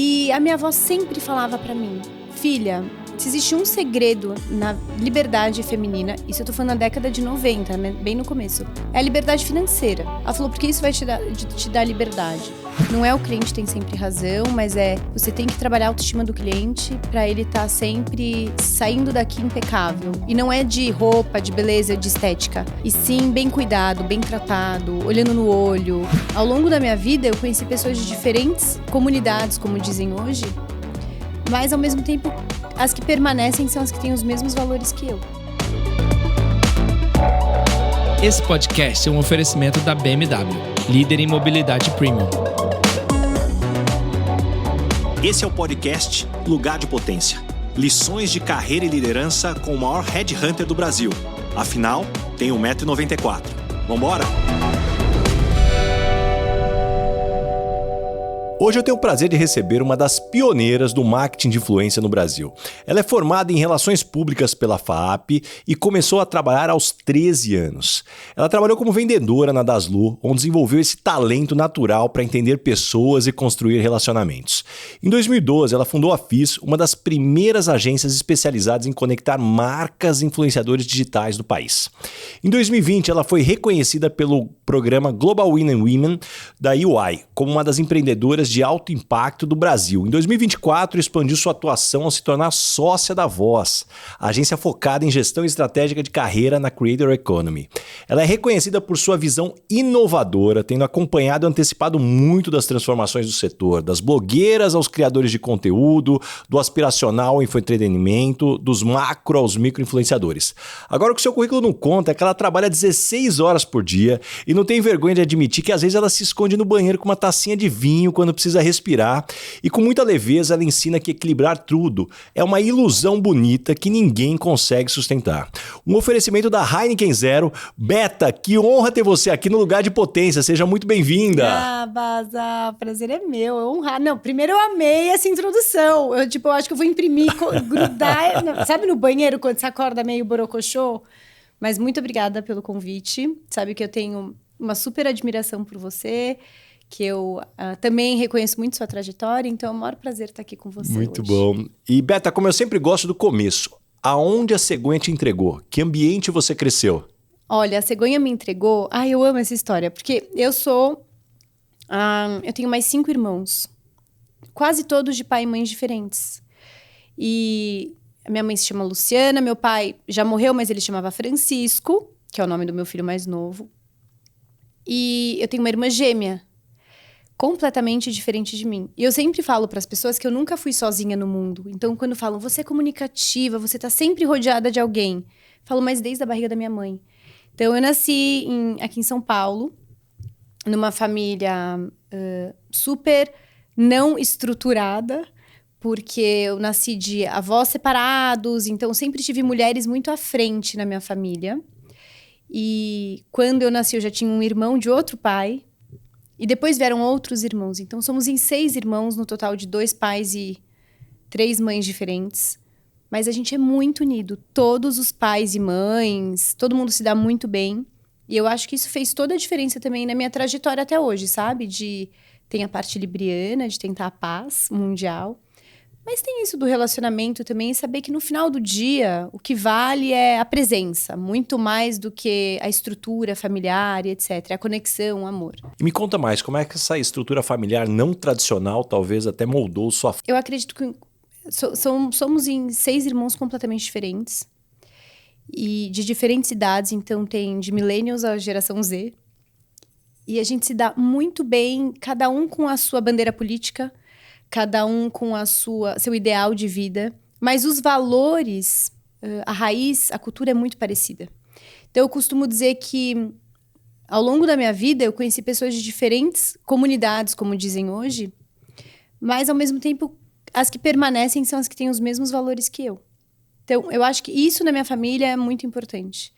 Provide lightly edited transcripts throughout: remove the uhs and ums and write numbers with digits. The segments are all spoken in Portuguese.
E a minha avó sempre falava pra mim: filha, se existe um segredo na liberdade feminina, isso eu tô falando na década de 90, né, bem no começo, é a liberdade financeira. Ela falou, porque isso vai te dar liberdade. Não é o cliente tem sempre razão, mas você tem que trabalhar a autoestima do cliente pra ele estar sempre saindo daqui impecável. E não é de roupa, de beleza, de estética, e sim bem cuidado, bem tratado, olhando no olho. Ao longo da minha vida, eu conheci pessoas de diferentes comunidades, como dizem hoje, mas ao mesmo tempo, as que permanecem são as que têm os mesmos valores que eu. Esse podcast é um oferecimento da BMW, líder em mobilidade premium. Esse é o podcast Lugar de Potência. Lições de carreira e liderança com o maior headhunter do Brasil. Afinal, tem 1,94 m. Vambora? Hoje eu tenho o prazer de receber uma das pioneiras do marketing de influência no Brasil. Ela é formada em Relações Públicas pela FAAP e começou a trabalhar aos 13 anos. Ela trabalhou como vendedora na Daslu, onde desenvolveu esse talento natural para entender pessoas e construir relacionamentos. Em 2012, ela fundou a FIS, uma das primeiras agências especializadas em conectar marcas e influenciadores digitais do país. Em 2020, ela foi reconhecida pelo programa Global Women Women da UI como uma das empreendedoras de alto impacto do Brasil. Em 2024, expandiu sua atuação ao se tornar sócia da Voz, a agência focada em gestão estratégica de carreira na Creator Economy. Ela é reconhecida por sua visão inovadora, tendo acompanhado e antecipado muito das transformações do setor, das blogueiras aos criadores de conteúdo, do aspiracional ao infoentretenimento, dos macro aos micro-influenciadores. Agora, o que seu currículo não conta é que ela trabalha 16 horas por dia e não tem vergonha de admitir que às vezes ela se esconde no banheiro com uma tacinha de vinho quando precisa respirar, e com muita leveza ela ensina que equilibrar tudo é uma ilusão bonita que ninguém consegue sustentar. Um oferecimento da Heineken Zero. Beta, que honra ter você aqui no Lugar de Potência, seja muito bem-vinda. Ah, Baza, prazer é meu, é honrar. Não, primeiro eu amei essa introdução, eu acho que eu vou imprimir, grudar, sabe no banheiro quando você acorda meio borocochô? Mas muito obrigada pelo convite, sabe que eu tenho uma super admiração por você, que eu também reconheço muito sua trajetória, então é o maior prazer estar aqui com você muito hoje. Muito bom. E Beta, como eu sempre gosto do começo, aonde a cegonha te entregou? Que ambiente você cresceu? Olha, a cegonha me entregou... eu amo essa história, porque eu tenho mais 5 irmãos, quase todos de pai e mães diferentes. E a minha mãe se chama Luciana, meu pai já morreu, mas ele chamava Francisco, que é o nome do meu filho mais novo. E eu tenho uma irmã gêmea, completamente diferente de mim. E eu sempre falo para as pessoas que eu nunca fui sozinha no mundo. Então, quando falam, você é comunicativa, você tá sempre rodeada de alguém. Falo, mas desde a barriga da minha mãe. Então, eu nasci aqui em São Paulo, numa família super não estruturada, porque eu nasci de avós separados, então sempre tive mulheres muito à frente na minha família. E quando eu nasci, eu já tinha um irmão de outro pai, e depois vieram outros irmãos. Então, somos em 6 irmãos, no total de 2 pais e 3 mães diferentes. Mas a gente é muito unido. Todos os pais e mães, todo mundo se dá muito bem. E eu acho que isso fez toda a diferença também na minha trajetória até hoje, sabe? Tem a parte libriana, de tentar a paz mundial. Mas tem isso do relacionamento também, saber que no final do dia, o que vale é a presença, muito mais do que a estrutura familiar e etc. A conexão, o amor. E me conta mais, como é que essa estrutura familiar não tradicional talvez até moldou sua... Eu acredito que somos em 6 irmãos completamente diferentes. E de diferentes idades, então tem de millennials à geração Z. E a gente se dá muito bem, cada um com a sua bandeira política, cada um com seu ideal de vida, mas os valores, a raiz, a cultura é muito parecida. Então, eu costumo dizer que, ao longo da minha vida, eu conheci pessoas de diferentes comunidades, como dizem hoje, mas, ao mesmo tempo, as que permanecem são as que têm os mesmos valores que eu. Então, eu acho que isso na minha família é muito importante,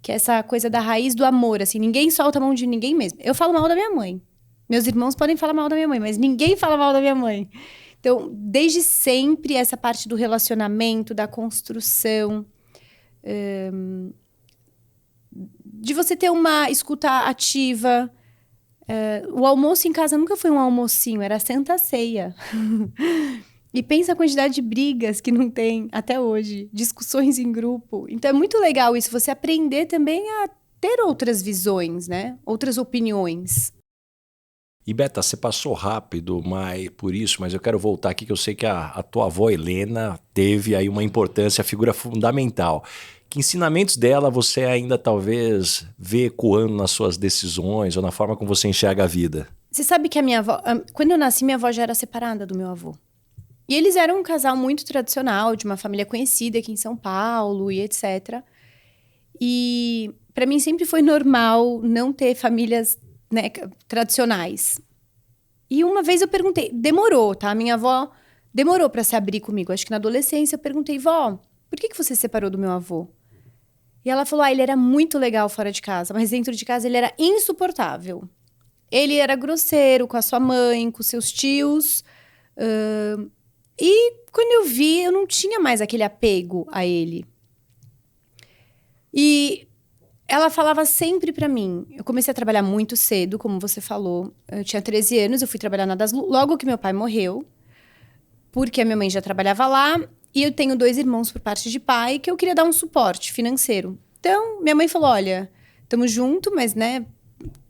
que é essa coisa da raiz do amor, assim, ninguém solta a mão de ninguém mesmo. Eu falo mal da minha mãe. Meus irmãos podem falar mal da minha mãe, mas ninguém fala mal da minha mãe. Então, desde sempre, essa parte do relacionamento, da construção, de você ter uma escuta ativa, O almoço em casa nunca foi um almocinho, era Santa Ceia. E pensa a quantidade de brigas que não tem até hoje, discussões em grupo. Então é muito legal isso, você aprender também a ter outras visões, né? Outras opiniões. E Beta, você passou rápido por isso, mas eu quero voltar aqui que eu sei que a tua avó Helena teve aí uma importância, figura fundamental. Que ensinamentos dela você ainda talvez vê ecoando nas suas decisões ou na forma como você enxerga a vida? Você sabe que a minha avó, quando eu nasci, minha avó já era separada do meu avô. E eles eram um casal muito tradicional, de uma família conhecida aqui em São Paulo e etc. E para mim sempre foi normal não ter famílias, né, tradicionais. E uma vez eu perguntei, demorou, tá? Minha avó demorou para se abrir comigo. Acho que na adolescência eu perguntei, vó, por que você se separou do meu avô? E ela falou, ele era muito legal fora de casa, mas dentro de casa ele era insuportável. Ele era grosseiro com a sua mãe, com seus tios. E quando eu vi, eu não tinha mais aquele apego a ele. E ela falava sempre pra mim. Eu comecei a trabalhar muito cedo, como você falou. Eu tinha 13 anos, eu fui trabalhar na Daslu logo que meu pai morreu. Porque a minha mãe já trabalhava lá. E eu tenho 2 irmãos por parte de pai que eu queria dar um suporte financeiro. Então, minha mãe falou, olha, estamos juntos, mas, né,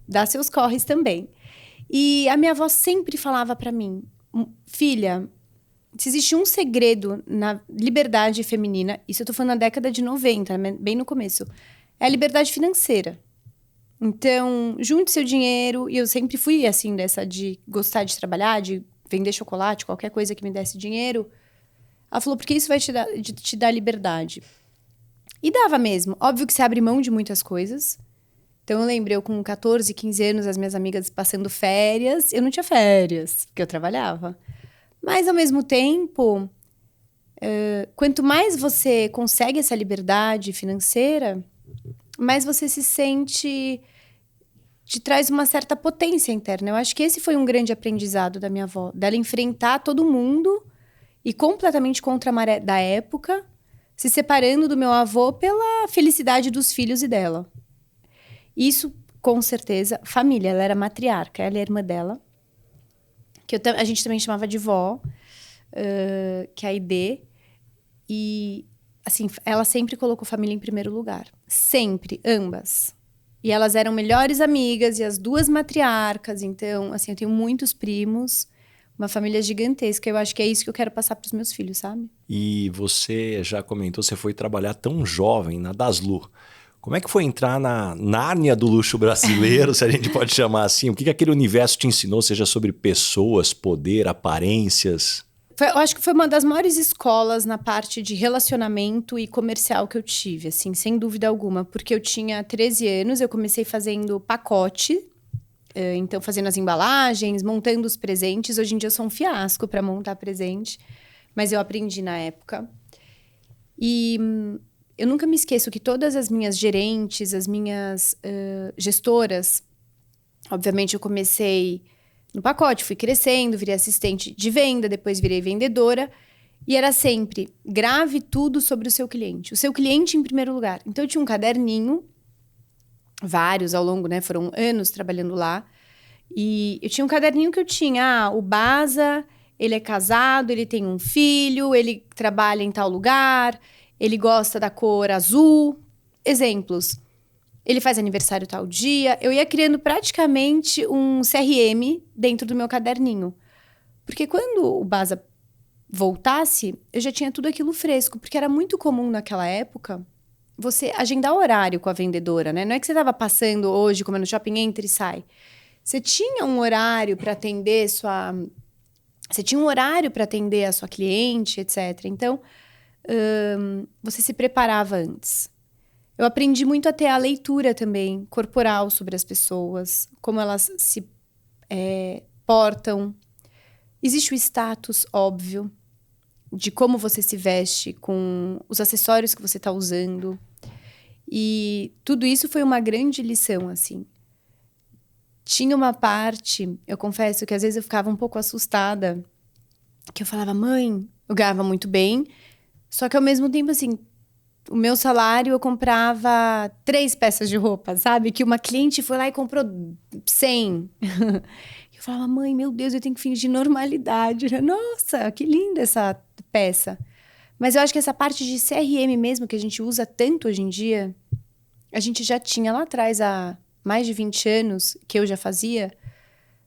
dá seus corres também. E a minha avó sempre falava pra mim, filha, se existe um segredo na liberdade feminina, isso eu tô falando na década de 90, bem no começo, é a liberdade financeira. Então, junte seu dinheiro, e eu sempre fui assim, dessa de gostar de trabalhar, de vender chocolate, qualquer coisa que me desse dinheiro. Ela falou, porque isso vai te dar liberdade. E dava mesmo. Óbvio que você abre mão de muitas coisas. Então, eu lembro, eu com 14, 15 anos, as minhas amigas passando férias. Eu não tinha férias, porque eu trabalhava. Mas, ao mesmo tempo, quanto mais você consegue essa liberdade financeira, mais você se sente... te traz uma certa potência interna. Eu acho que esse foi um grande aprendizado da minha avó. Dela enfrentar todo mundo e completamente contra a maré da época, se separando do meu avô pela felicidade dos filhos e dela. Isso, com certeza, família. Ela era matriarca, ela é a irmã dela, que a gente também chamava de vó, que é a Aide. E, assim, ela sempre colocou família em primeiro lugar. Sempre, ambas. E elas eram melhores amigas, e as 2 matriarcas. Então, assim, eu tenho muitos primos, uma família gigantesca. Eu acho que é isso que eu quero passar para os meus filhos, sabe? E você já comentou, você foi trabalhar tão jovem na Daslu. Como é que foi entrar na Nárnia do luxo brasileiro, se a gente pode chamar assim? O que aquele universo te ensinou, seja sobre pessoas, poder, aparências? Eu acho que foi uma das maiores escolas na parte de relacionamento e comercial que eu tive, assim, sem dúvida alguma. Porque eu tinha 13 anos, eu comecei fazendo pacote, então fazendo as embalagens, montando os presentes. Hoje em dia eu sou um fiasco para montar presente, mas eu aprendi na época. E eu nunca me esqueço que todas as minhas gerentes, as minhas gestoras, obviamente eu comecei no pacote, fui crescendo, virei assistente de venda, depois virei vendedora. E era sempre, grave tudo sobre o seu cliente em primeiro lugar. Então eu tinha um caderninho, vários ao longo, né? Foram anos trabalhando lá. E eu tinha um caderninho que eu tinha, o Baza, ele é casado, ele tem um filho, ele trabalha em tal lugar, ele gosta da cor azul. Exemplos. Ele faz aniversário tal dia. Eu ia criando praticamente um CRM dentro do meu caderninho. Porque quando o Baza voltasse, eu já tinha tudo aquilo fresco. Porque era muito comum naquela época você agendar horário com a vendedora, né? Não é que você estava passando hoje, como é no shopping, entra e sai. Você tinha um horário para atender Você tinha um horário para atender a sua cliente, etc. Então, você se preparava antes. Eu aprendi muito a ter a leitura também, corporal sobre as pessoas, como elas se portam. Existe o status, óbvio, de como você se veste, com os acessórios que você está usando. E tudo isso foi uma grande lição, assim. Tinha uma parte, eu confesso que às vezes eu ficava um pouco assustada, que eu falava, mãe, eu ganhava muito bem, só que ao mesmo tempo, assim, o meu salário eu comprava 3 peças de roupa, sabe? Que uma cliente foi lá e comprou 100. Eu falava, mãe, meu Deus, eu tenho que fingir normalidade. Nossa, que linda essa peça. Mas eu acho que essa parte de CRM mesmo, que a gente usa tanto hoje em dia, a gente já tinha lá atrás, há mais de 20 anos, que eu já fazia,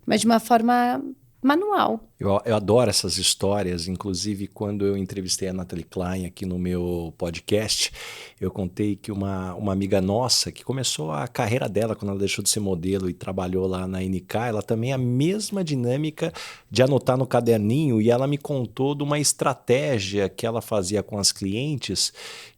mas de uma forma manual. Eu adoro essas histórias, inclusive quando eu entrevistei a Nathalie Klein aqui no meu podcast, eu contei que uma amiga nossa que começou a carreira dela quando ela deixou de ser modelo e trabalhou lá na NK, ela também é a mesma dinâmica de anotar no caderninho, e ela me contou de uma estratégia que ela fazia com as clientes,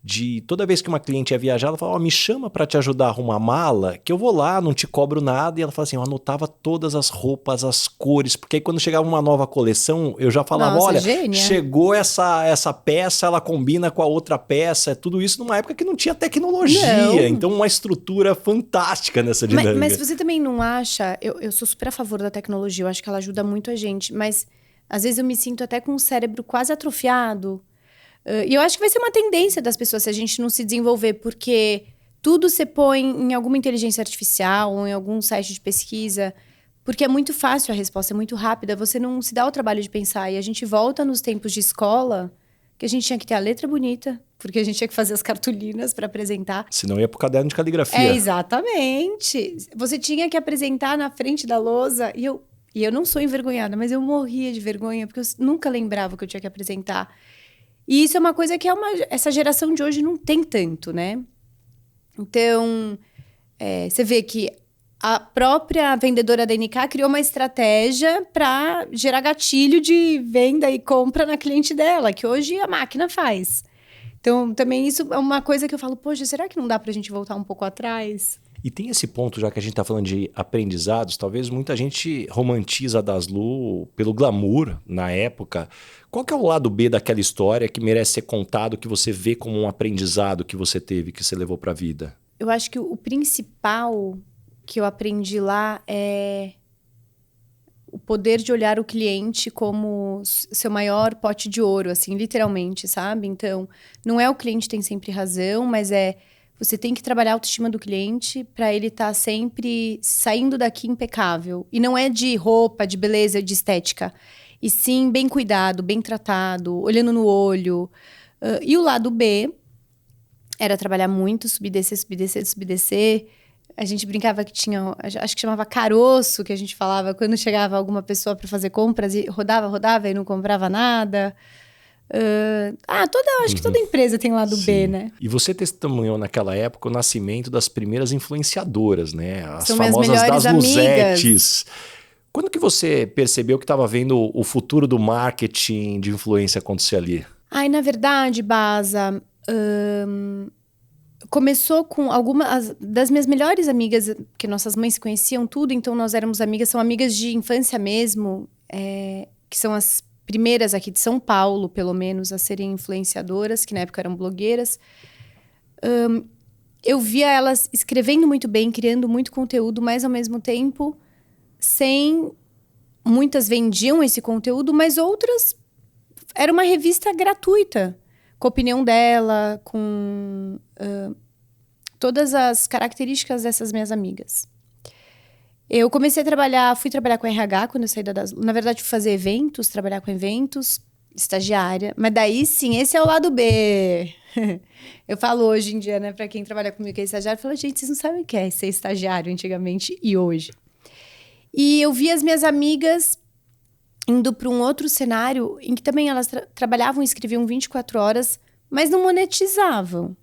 de toda vez que uma cliente ia viajar, ela falava, me chama para te ajudar a arrumar a mala, que eu vou lá, não te cobro nada, e ela falava assim, eu anotava todas as roupas, as cores, porque aí quando chegava uma nova coleção, eu já falava, Nossa, olha, gênia. chegou essa peça, ela combina com a outra peça, tudo isso numa época que não tinha tecnologia, Não. então uma estrutura fantástica nessa dinâmica. Mas você também não acha, eu sou super a favor da tecnologia, eu acho que ela ajuda muito a gente, mas às vezes eu me sinto até com o cérebro quase atrofiado, e eu acho que vai ser uma tendência das pessoas se a gente não se desenvolver, porque tudo você põe em alguma inteligência artificial ou em algum site de pesquisa. Porque é muito fácil a resposta, é muito rápida. Você não se dá o trabalho de pensar. E a gente volta nos tempos de escola, que a gente tinha que ter a letra bonita, porque a gente tinha que fazer as cartolinas para apresentar. Senão ia pro caderno de caligrafia. É, exatamente. Você tinha que apresentar na frente da lousa. E eu não sou envergonhada, mas eu morria de vergonha, porque eu nunca lembrava que eu tinha que apresentar. E isso é uma coisa que essa geração de hoje não tem tanto, né? Então, você vê que a própria vendedora da NK criou uma estratégia para gerar gatilho de venda e compra na cliente dela, que hoje a máquina faz. Então, também isso é uma coisa que eu falo, poxa, será que não dá para a gente voltar um pouco atrás? E tem esse ponto, já que a gente está falando de aprendizados, talvez muita gente romantiza a Daslu pelo glamour na época. Qual que é o lado B daquela história que merece ser contado, que você vê como um aprendizado que você teve, que você levou para a vida? Eu acho que o principal que eu aprendi lá é o poder de olhar o cliente como seu maior pote de ouro, assim, literalmente, sabe? Então, não é o cliente tem sempre razão, mas você tem que trabalhar a autoestima do cliente para ele estar sempre saindo daqui impecável. E não é de roupa, de beleza, de estética. E sim, bem cuidado, bem tratado, olhando no olho. E o lado B era trabalhar muito, subir, descer. A gente brincava que tinha, acho que chamava caroço, que a gente falava quando chegava alguma pessoa para fazer compras e rodava e não comprava nada. Acho que toda empresa tem lado B, né? E você testemunhou naquela época o nascimento das primeiras influenciadoras, né? As São minhas famosas melhores Dasluzettes. Quando que você percebeu que estava vendo o futuro do marketing de influência acontecer ali? Na verdade, Baza, começou com algumas das minhas melhores amigas, que nossas mães se conheciam tudo, então nós éramos amigas, são amigas de infância mesmo, que são as primeiras aqui de São Paulo, pelo menos, a serem influenciadoras, que na época eram blogueiras. Eu via elas escrevendo muito bem, criando muito conteúdo, mas ao mesmo tempo, muitas vendiam esse conteúdo, mas outras era uma revista gratuita, com a opinião dela, com todas as características dessas minhas amigas. Eu comecei fui trabalhar com RH quando eu saí da Daslu. Na verdade, fui fazer eventos, trabalhar com eventos, estagiária. Mas daí sim, esse é o lado B. Eu falo hoje em dia, né, pra quem trabalha comigo que é estagiário, eu falo, gente, vocês não sabem o que é ser estagiário antigamente e hoje. E eu vi as minhas amigas indo para um outro cenário em que também elas trabalhavam e escreviam 24 horas, mas não monetizavam.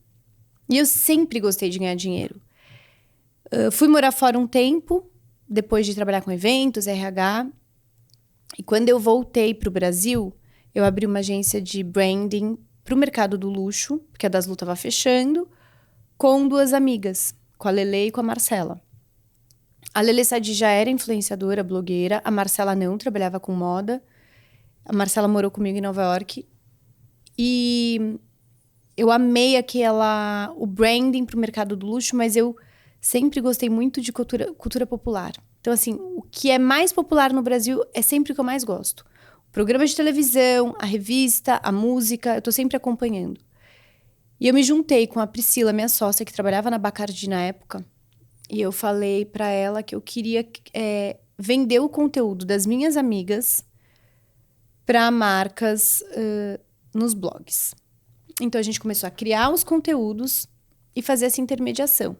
E eu sempre gostei de ganhar dinheiro. Fui morar fora um tempo, depois de trabalhar com eventos, RH. E quando eu voltei para o Brasil, eu abri uma agência de branding para o mercado do luxo, porque a Daslu estava fechando, com 2 amigas, com a Lele e com a Marcela. A Lele Sadi já era influenciadora, blogueira. A Marcela não, trabalhava com moda. A Marcela morou comigo em Nova York. E eu amei o branding para o mercado do luxo, mas eu sempre gostei muito de cultura popular. Então, assim, o que é mais popular no Brasil é sempre o que eu mais gosto. O programa de televisão, a revista, a música, eu tô sempre acompanhando. E eu me juntei com a Priscila, minha sócia, que trabalhava na Bacardi na época. E eu falei pra ela que eu queria vender o conteúdo das minhas amigas para marcas nos blogs. Então, a gente começou a criar os conteúdos e fazer essa intermediação.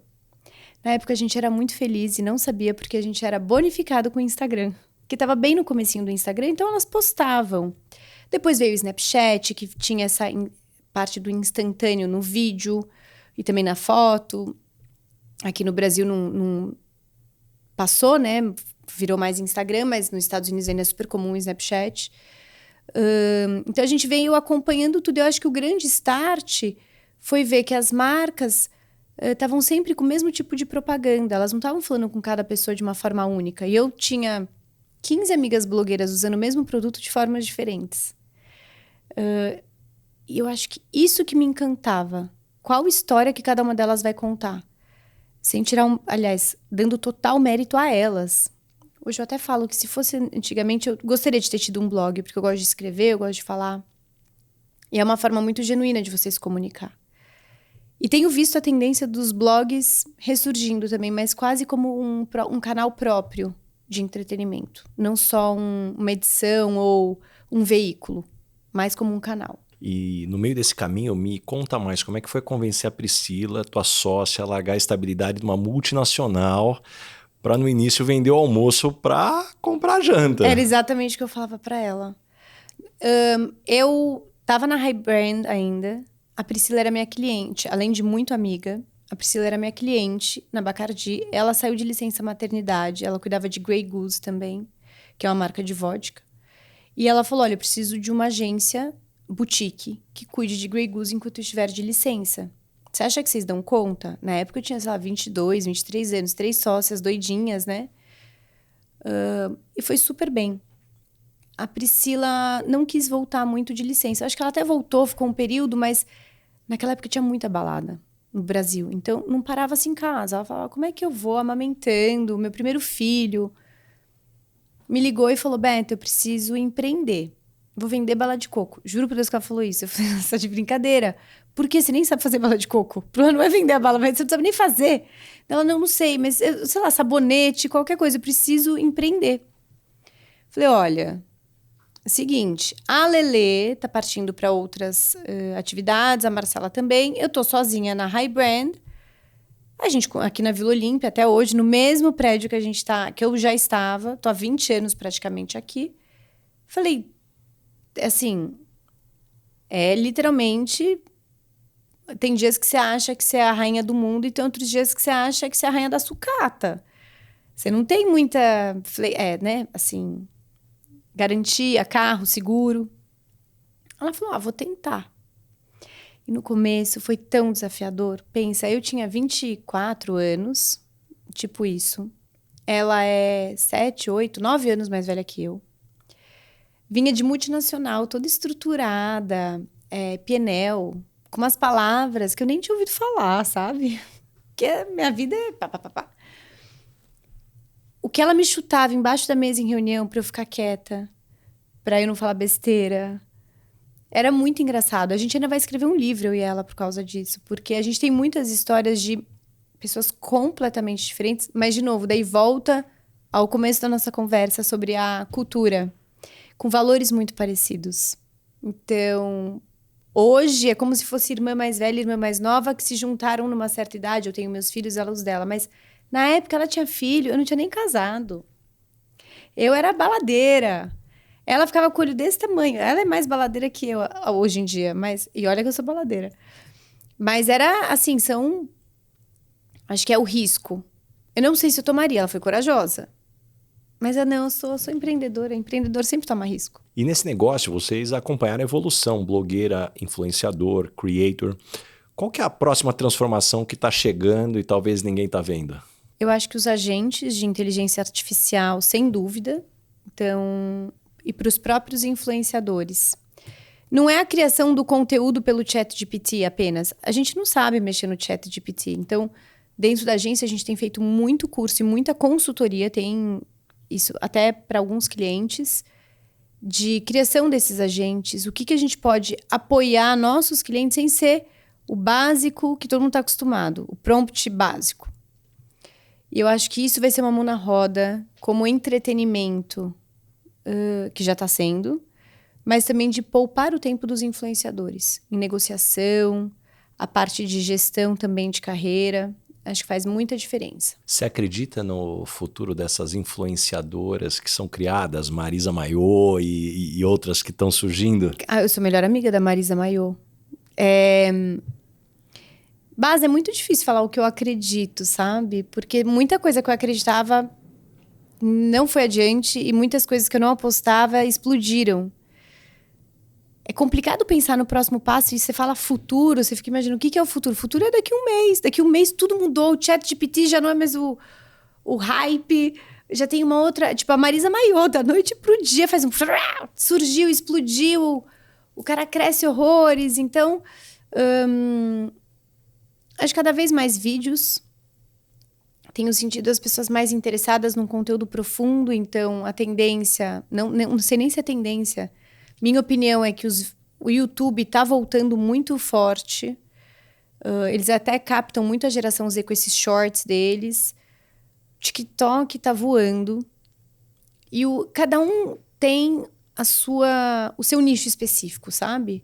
Na época, a gente era muito feliz e não sabia porque a gente era bonificado com o Instagram. Que estava bem no comecinho do Instagram, então elas postavam. Depois veio o Snapchat, que tinha essa parte do instantâneo no vídeo e também na foto. Aqui no Brasil não passou, né? Virou mais Instagram, mas nos Estados Unidos ainda é super comum o Snapchat. Então, a gente veio acompanhando tudo. Eu acho que o grande start foi ver que as marcas estavam sempre com o mesmo tipo de propaganda. Elas não estavam falando com cada pessoa de uma forma única. E eu tinha 15 amigas blogueiras usando o mesmo produto de formas diferentes. E eu acho que isso que me encantava. Qual história que cada uma delas vai contar? Sem tirar aliás, dando total mérito a elas. Hoje eu até falo que se fosse antigamente, eu gostaria de ter tido um blog, porque eu gosto de escrever, eu gosto de falar. E é uma forma muito genuína de você se comunicar. E tenho visto a tendência dos blogs ressurgindo também, mas quase como um canal próprio de entretenimento. Não só uma edição ou um veículo, mas como um canal. E no meio desse caminho, me conta mais, como é que foi convencer a Priscila, tua sócia, a largar a estabilidade de uma multinacional para no início vender o almoço para comprar janta? Era exatamente o que eu falava para ela. Eu tava na High Brand ainda, a Priscila era minha cliente, além de muito amiga. A Priscila era minha cliente na Bacardi. Ela saiu de licença maternidade, ela cuidava de Grey Goose também, que é uma marca de vodka. E ela falou, olha, eu preciso de uma agência boutique que cuide de Grey Goose enquanto eu estiver de licença. Você acha que vocês dão conta? Na época eu tinha, sei lá, 22, 23 anos, 3 sócias doidinhas, né? E foi super bem. A Priscila não quis voltar muito de licença. Acho que ela até voltou, ficou um período, mas naquela época tinha muita balada no Brasil. Então, não parava-se em casa. Ela falava, como é que eu vou amamentando meu primeiro filho? Me ligou e falou, Bento, eu preciso empreender. Vou vender bala de coco. Juro por Deus que ela falou isso. Eu falei, você tá de brincadeira? Por quê? Você nem sabe fazer bala de coco. O problema não é vender a bala, mas você não sabe nem fazer. Ela, não sei, mas, sei lá, sabonete, qualquer coisa. Eu preciso empreender. Falei, olha, é o seguinte, a Lelê tá partindo para outras atividades, a Marcela também. Eu tô sozinha na High Brand. A gente, aqui na Vila Olímpia, até hoje, no mesmo prédio que a gente tá, que eu já estava, tô há 20 anos praticamente aqui. Falei, assim, literalmente, tem dias que você acha que você é a rainha do mundo e tem outros dias que você acha que você é a rainha da sucata. Você não tem muita, né, assim, garantia, carro, seguro. Ela falou, vou tentar. E no começo foi tão desafiador. Pensa, eu tinha 24 anos, tipo isso. Ela é 7, 8, 9 anos mais velha que eu. Vinha de multinacional, toda estruturada, PNL, com umas palavras que eu nem tinha ouvido falar, sabe? Porque a minha vida é pá. O que ela me chutava embaixo da mesa em reunião pra eu ficar quieta, pra eu não falar besteira, era muito engraçado. A gente ainda vai escrever um livro, eu e ela, por causa disso. Porque a gente tem muitas histórias de pessoas completamente diferentes. Mas, de novo, daí volta ao começo da nossa conversa sobre a cultura. Com valores muito parecidos. Então, hoje é como se fosse irmã mais velha e irmã mais nova que se juntaram numa certa idade. Eu tenho meus filhos, ela os dela. Mas, na época, ela tinha filho. Eu não tinha nem casado. Eu era baladeira. Ela ficava com o olho desse tamanho. Ela é mais baladeira que eu hoje em dia. E olha que eu sou baladeira. Mas era assim, acho que é o risco. Eu não sei se eu tomaria. Ela foi corajosa. Mas eu sou empreendedora. Empreendedor sempre toma risco. E nesse negócio, vocês acompanharam a evolução. Blogueira, influenciador, creator. Qual que é a próxima transformação que está chegando e talvez ninguém está vendo? Eu acho que os agentes de inteligência artificial, sem dúvida, e para os próprios influenciadores. Não é a criação do conteúdo pelo ChatGPT apenas. A gente não sabe mexer no ChatGPT. Então, dentro da agência, a gente tem feito muito curso e muita consultoria, tem isso até para alguns clientes, de criação desses agentes. O que a gente pode apoiar nossos clientes sem ser o básico que todo mundo está acostumado, o prompt básico. E eu acho que isso vai ser uma mão na roda como entretenimento, que já está sendo, mas também de poupar o tempo dos influenciadores em negociação, a parte de gestão também de carreira. Acho que faz muita diferença. Você acredita no futuro dessas influenciadoras que são criadas, Marisa Mayô e outras que estão surgindo? Eu sou a melhor amiga da Marisa Mayô. Base, é muito difícil falar o que eu acredito, sabe? Porque muita coisa que eu acreditava não foi adiante e muitas coisas que eu não apostava explodiram. É complicado pensar no próximo passo e você fala futuro, você fica imaginando o que é o futuro. O futuro é daqui a um mês. Daqui a um mês tudo mudou, o ChatGPT já não é mais o hype, já tem uma outra... Tipo, a Marisa Mayô, da noite pro dia, faz um... Surgiu, explodiu, o cara cresce horrores. Então, acho que cada vez mais vídeos. Tenho sentido as pessoas mais interessadas num conteúdo profundo, então a tendência... Não sei nem se é tendência... Minha opinião é que o YouTube está voltando muito forte. Eles até captam muito a geração Z com esses shorts deles. TikTok está voando. E cada um tem o seu nicho específico, sabe?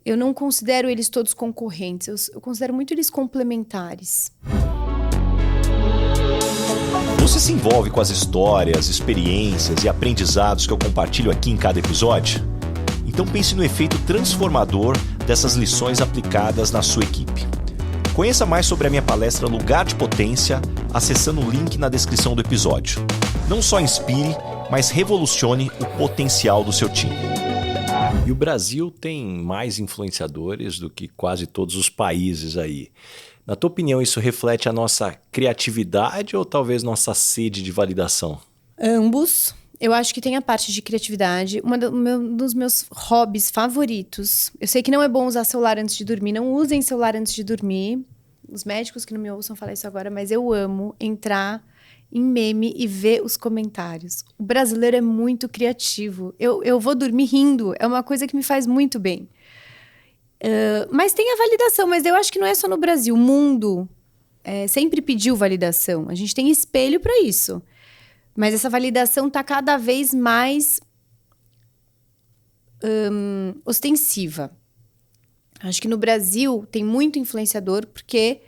Eu não considero eles todos concorrentes. Eu considero muito eles complementares. Você se envolve com as histórias, experiências e aprendizados que eu compartilho aqui em cada episódio? Então pense no efeito transformador dessas lições aplicadas na sua equipe. Conheça mais sobre a minha palestra Lugar de Potência acessando o link na descrição do episódio. Não só inspire, mas revolucione o potencial do seu time. E o Brasil tem mais influenciadores do que quase todos os países aí. Na tua opinião, isso reflete a nossa criatividade ou talvez nossa sede de validação? Ambos. Eu acho que tem a parte de criatividade. Um dos meus hobbies favoritos. Eu sei que não é bom usar celular antes de dormir. Não usem celular antes de dormir. Os médicos que não me ouçam falar isso agora, mas eu amo entrar em meme e ver os comentários. O brasileiro é muito criativo. Eu vou dormir rindo. É uma coisa que me faz muito bem. Mas tem a validação, mas eu acho que não é só no Brasil. O mundo sempre pediu validação. A gente tem espelho para isso. Mas essa validação está cada vez mais ostensiva. Acho que no Brasil tem muito influenciador porque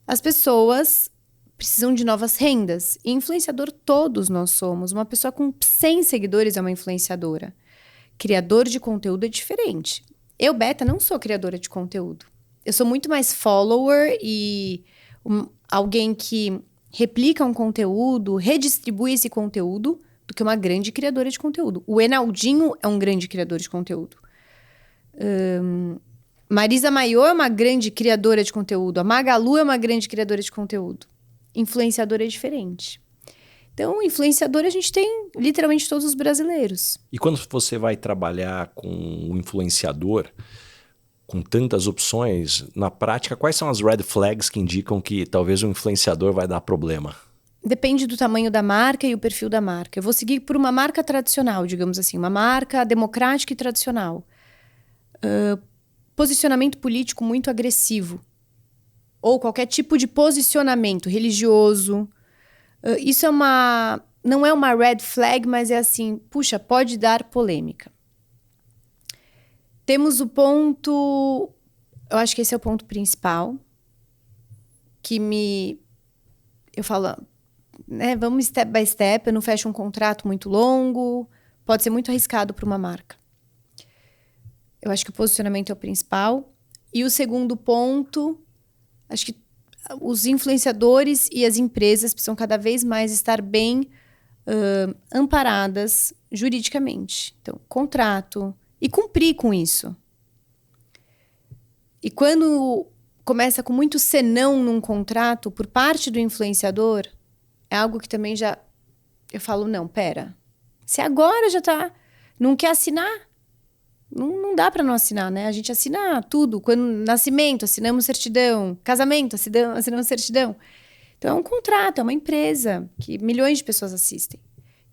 as pessoas precisam de novas rendas. E influenciador todos nós somos. Uma pessoa com 100 seguidores é uma influenciadora. Criador de conteúdo é diferente. Eu, Beta, não sou criadora de conteúdo. Eu sou muito mais follower e alguém que replica um conteúdo, redistribui esse conteúdo, do que uma grande criadora de conteúdo. O Enaldinho é um grande criador de conteúdo. Marisa Mayô é uma grande criadora de conteúdo. A Magalu é uma grande criadora de conteúdo. Influenciador é diferente. Então, influenciador a gente tem literalmente todos os brasileiros. E quando você vai trabalhar com um influenciador, com tantas opções, na prática, quais são as red flags que indicam que talvez um influenciador vai dar problema? Depende do tamanho da marca e o perfil da marca. Eu vou seguir por uma marca tradicional, digamos assim, uma marca democrática e tradicional. Posicionamento político muito agressivo. Ou qualquer tipo de posicionamento religioso. Isso não é uma red flag, mas é assim, puxa, pode dar polêmica. Temos o ponto, eu acho que esse é o ponto principal, eu falo, né, vamos step by step, eu não fecho um contrato muito longo, pode ser muito arriscado para uma marca. Eu acho que o posicionamento é o principal. E o segundo ponto, acho que os influenciadores e as empresas precisam cada vez mais estar bem amparadas juridicamente. Então, contrato e cumprir com isso. E quando começa com muito senão num contrato por parte do influenciador, é algo que também eu falo, não, pera. Se agora já não quer assinar, não dá para não assinar, né? A gente assina tudo. Quando nascimento, assinamos certidão. Casamento, assinamos certidão. Então, é um contrato, é uma empresa que milhões de pessoas assistem.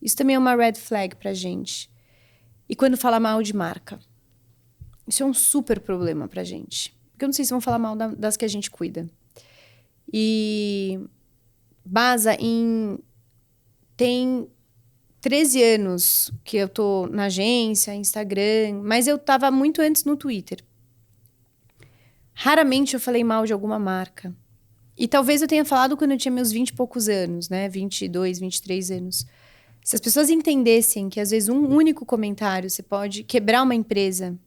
Isso também é uma red flag pra gente. E quando fala mal de marca? Isso é um super problema pra gente. porque eu não sei se vão falar mal das que a gente cuida. E Basa tem 13 anos que eu tô na agência, Instagram, mas eu tava muito antes no Twitter. Raramente eu falei mal de alguma marca. E talvez eu tenha falado quando eu tinha meus 20 e poucos anos, né? 22, 23 anos. Se as pessoas entendessem que, às vezes, um único comentário você pode quebrar uma empresa,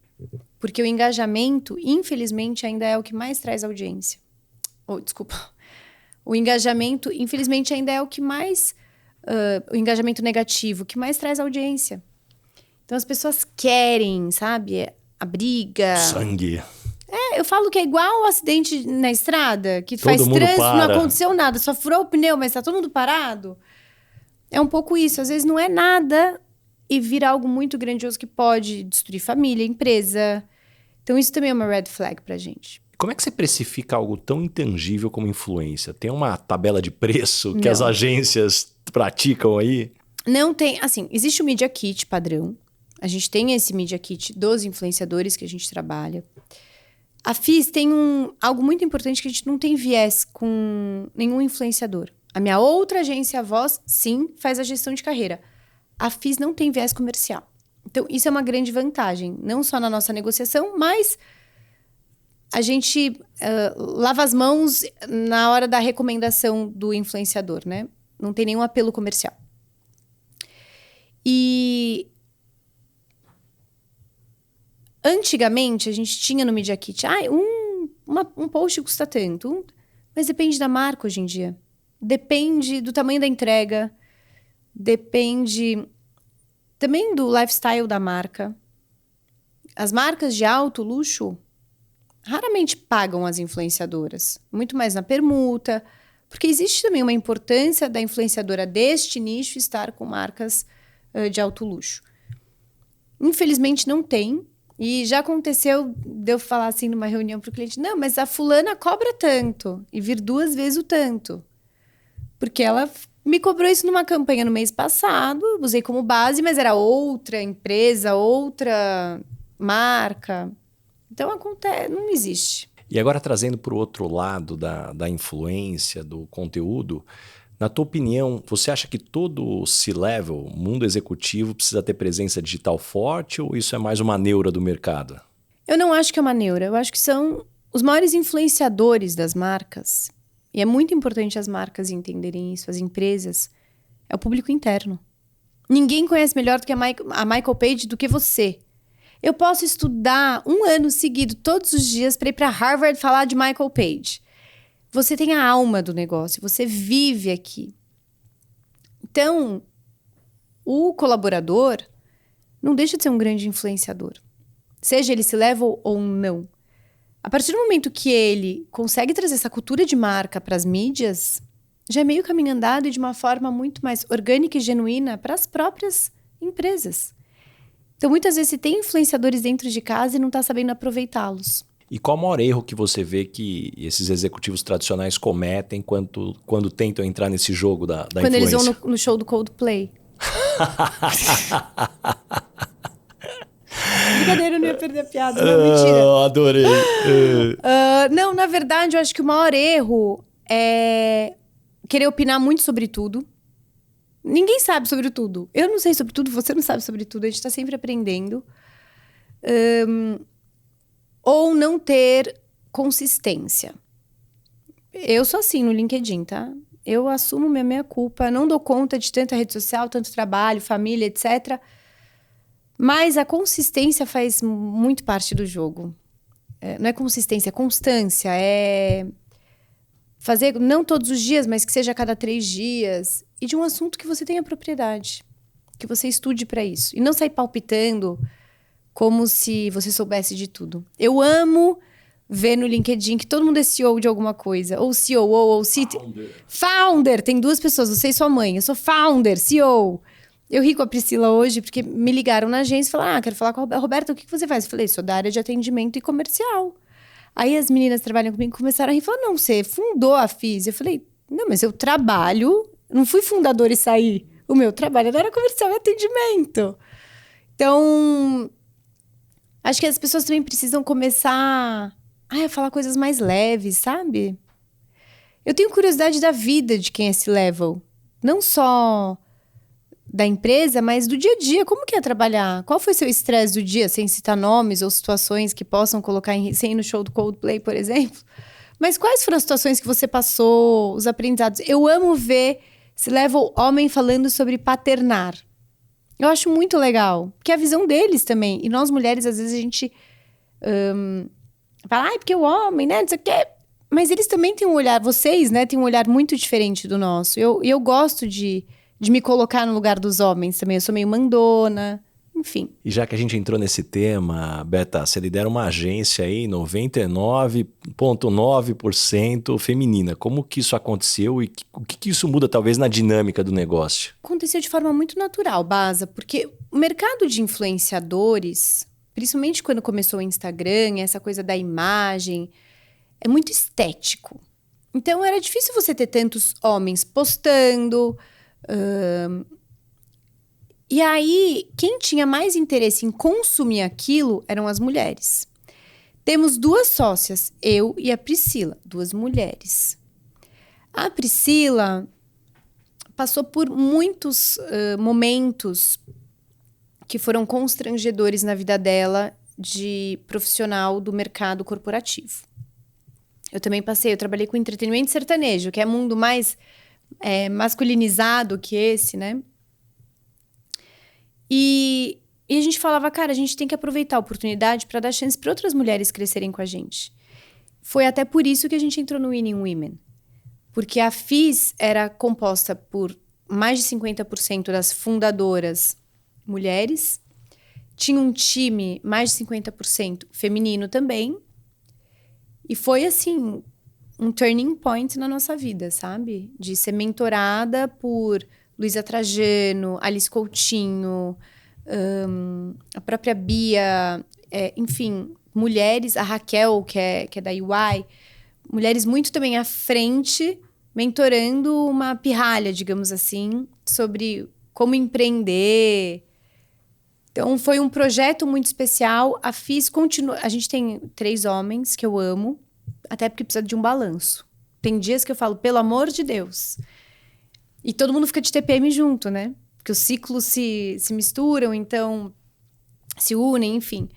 porque o engajamento, infelizmente, ainda é o que mais traz audiência. Desculpa. O engajamento, infelizmente, ainda é o que mais... o engajamento negativo, o que mais traz audiência. Então, as pessoas querem, sabe? A briga. Sangue. Eu falo que é igual o acidente na estrada, que Todo faz mundo trânsito, não para. aconteceu nada, só furou o pneu, mas tá todo mundo parado. É um pouco isso. Às vezes não é nada e vira algo muito grandioso que pode destruir família, empresa. Então isso também é uma red flag pra gente. Como é que você precifica algo tão intangível como influência? Tem uma tabela de preço que Não. as agências praticam aí? Não tem, assim, existe o Media Kit padrão. A gente tem esse Media Kit dos influenciadores que a gente trabalha. A FIS tem algo muito importante que a gente não tem viés com nenhum influenciador. A minha outra agência, a Voz, sim, faz a gestão de carreira. A FIS não tem viés comercial. Então, isso é uma grande vantagem. Não só na nossa negociação, mas a gente lava as mãos na hora da recomendação do influenciador, né? Não tem nenhum apelo comercial. E... antigamente, a gente tinha no Media Kit, um post custa tanto. Mas depende da marca hoje em dia. Depende do tamanho da entrega. Depende também do lifestyle da marca. As marcas de alto luxo raramente pagam as influenciadoras. Muito mais na permuta. Porque existe também uma importância da influenciadora deste nicho estar com marcas de alto luxo. Infelizmente não tem. E já aconteceu de eu falar assim numa reunião para o cliente, não, mas a fulana cobra tanto e vir 2 vezes o tanto. Porque ela me cobrou isso numa campanha no mês passado, usei como base, mas era outra empresa, outra marca. Então, acontece, não existe. E agora trazendo para o outro lado da influência, do conteúdo, na tua opinião, você acha que todo C-level, mundo executivo, precisa ter presença digital forte ou isso é mais uma neura do mercado? Eu não acho que é uma neura. Eu acho que são os maiores influenciadores das marcas. E é muito importante as marcas entenderem isso, as empresas. É o público interno. Ninguém conhece melhor do que a Michael Page do que você. Eu posso estudar 1 ano seguido, todos os dias, para ir para Harvard falar de Michael Page. Você tem a alma do negócio, você vive aqui. Então, o colaborador não deixa de ser um grande influenciador. Seja ele C-level ou não. A partir do momento que ele consegue trazer essa cultura de marca para as mídias, já é meio caminho andado e de uma forma muito mais orgânica e genuína para as próprias empresas. Então, muitas vezes, você tem influenciadores dentro de casa e não está sabendo aproveitá-los. E qual o maior erro que você vê que esses executivos tradicionais cometem quando tentam entrar nesse jogo da influência? Quando eles vão no show do Coldplay. Brincadeira, eu não ia perder a piada. Não, mentira. Adorei. Não, na verdade, eu acho que o maior erro é querer opinar muito sobre tudo. Ninguém sabe sobre tudo. Eu não sei sobre tudo, você não sabe sobre tudo. A gente está sempre aprendendo. Ou não ter consistência. Eu sou assim no LinkedIn, tá? Eu assumo minha meia-culpa, não dou conta de tanta rede social, tanto trabalho, família, etc. Mas a consistência faz muito parte do jogo. Não é consistência, é constância. É fazer, não todos os dias, mas que seja a cada 3 dias. E de um assunto que você tenha propriedade. Que você estude para isso. E não sair palpitando como se você soubesse de tudo. Eu amo ver no LinkedIn que todo mundo é CEO de alguma coisa. Ou CEO, ou CTO. Founder. Tem 2 pessoas, você e sua mãe. Eu sou founder, CEO. Eu ri com a Priscila hoje, porque me ligaram na agência e falaram, quero falar com a Roberta, o que você faz? Eu falei, sou da área de atendimento e comercial. Aí as meninas que trabalham comigo começaram a rir e falaram, não, você fundou a FIS. Eu falei, não, mas eu trabalho, não fui fundadora e saí. O meu trabalho é na área comercial e atendimento. Então, acho que as pessoas também precisam começar a falar coisas mais leves, sabe? Eu tenho curiosidade da vida de quem é esse level. Não só da empresa, mas do dia a dia. Como que é trabalhar? Qual foi seu estresse do dia, sem citar nomes ou situações que possam colocar sem ir no show do Coldplay, por exemplo? Mas quais foram as situações que você passou, os aprendizados? Eu amo ver esse level homem falando sobre paternar. Eu acho muito legal, porque é a visão deles também. E nós mulheres, às vezes, a gente fala, porque o homem, né, não sei o quê. Mas eles também têm um olhar, vocês, né, têm um olhar muito diferente do nosso. Eu gosto de me colocar no lugar dos homens também. Eu sou meio mandona, enfim. E já que a gente entrou nesse tema, Beta, você lidera uma agência aí, 99,9% feminina. Como que isso aconteceu e o que isso muda, talvez, na dinâmica do negócio? Aconteceu de forma muito natural, Baza, porque o mercado de influenciadores, principalmente quando começou o Instagram, essa coisa da imagem, é muito estético. Então, era difícil você ter tantos homens postando. E aí, quem tinha mais interesse em consumir aquilo eram as mulheres. Temos 2 sócias, eu e a Priscila, 2 mulheres. A Priscila passou por muitos momentos que foram constrangedores na vida dela de profissional do mercado corporativo. Eu também passei, eu trabalhei com entretenimento sertanejo, que é mundo mais masculinizado que esse, né? E a gente falava, cara, a gente tem que aproveitar a oportunidade para dar chance para outras mulheres crescerem com a gente. Foi até por isso que a gente entrou no Winning Women. Porque a FIS era composta por mais de 50% das fundadoras mulheres. Tinha um time, mais de 50% feminino também. E foi, assim, um turning point na nossa vida, sabe? De ser mentorada por Luísa Trajano, Alice Coutinho, a própria Bia, enfim, mulheres, a Raquel, que é da UI, mulheres muito também à frente, mentorando uma pirralha, digamos assim, sobre como empreender. Então, foi um projeto muito especial. A FIS continua... A gente tem 3 homens que eu amo, até porque precisa de um balanço. Tem dias que eu falo, pelo amor de Deus. E todo mundo fica de TPM junto, né? Porque os ciclos se misturam, então se unem, enfim.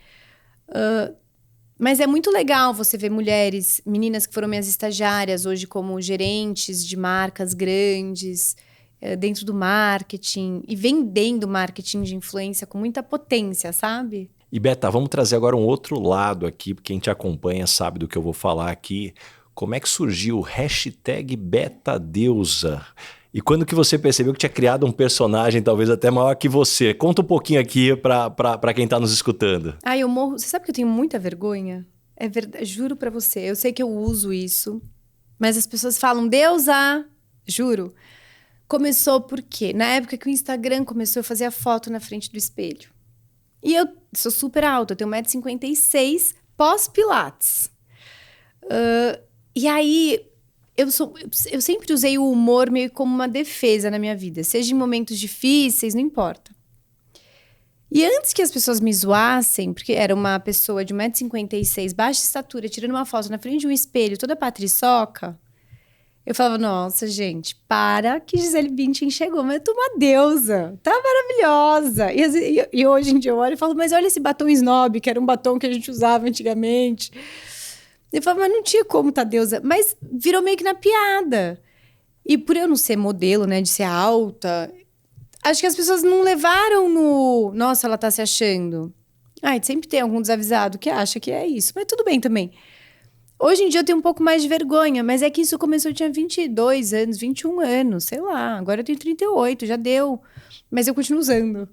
Mas é muito legal você ver mulheres, meninas que foram minhas estagiárias, hoje como gerentes de marcas grandes, dentro do marketing, e vendendo marketing de influência com muita potência, sabe? E Beta, vamos trazer agora um outro lado aqui, porque quem te acompanha sabe do que eu vou falar aqui. Como é que surgiu o #BetaDeusa? E quando que você percebeu que tinha criado um personagem talvez até maior que você? Conta um pouquinho aqui para quem tá nos escutando. Eu morro... Você sabe que eu tenho muita vergonha? É verdade, juro pra você. Eu sei que eu uso isso, mas as pessoas falam, Deusa! Juro. Começou porque, na época que o Instagram começou, eu fazia foto na frente do espelho. E eu sou super alta, eu tenho 1,56 m, pós-pilates. E aí, eu sempre usei o humor meio como uma defesa na minha vida. Seja em momentos difíceis, não importa. E antes que as pessoas me zoassem, porque era uma pessoa de 1,56 m, baixa estatura, tirando uma foto na frente de um espelho, toda patriçoca, eu falava, nossa, gente, para que Gisele Bündchen chegou, mas eu tô uma deusa, tá maravilhosa. E hoje em dia eu olho e falo, mas olha esse batom snob, que era um batom que a gente usava antigamente. Eu falava, mas não tinha como tá deusa. Mas virou meio que na piada. E por eu não ser modelo, né, de ser alta, acho que as pessoas não levaram no... Nossa, ela tá se achando. Sempre tem algum desavisado que acha que é isso, mas tudo bem também. Hoje em dia eu tenho um pouco mais de vergonha, mas é que isso começou, eu tinha 22 anos, 21 anos, sei lá. Agora eu tenho 38, já deu. Mas eu continuo usando.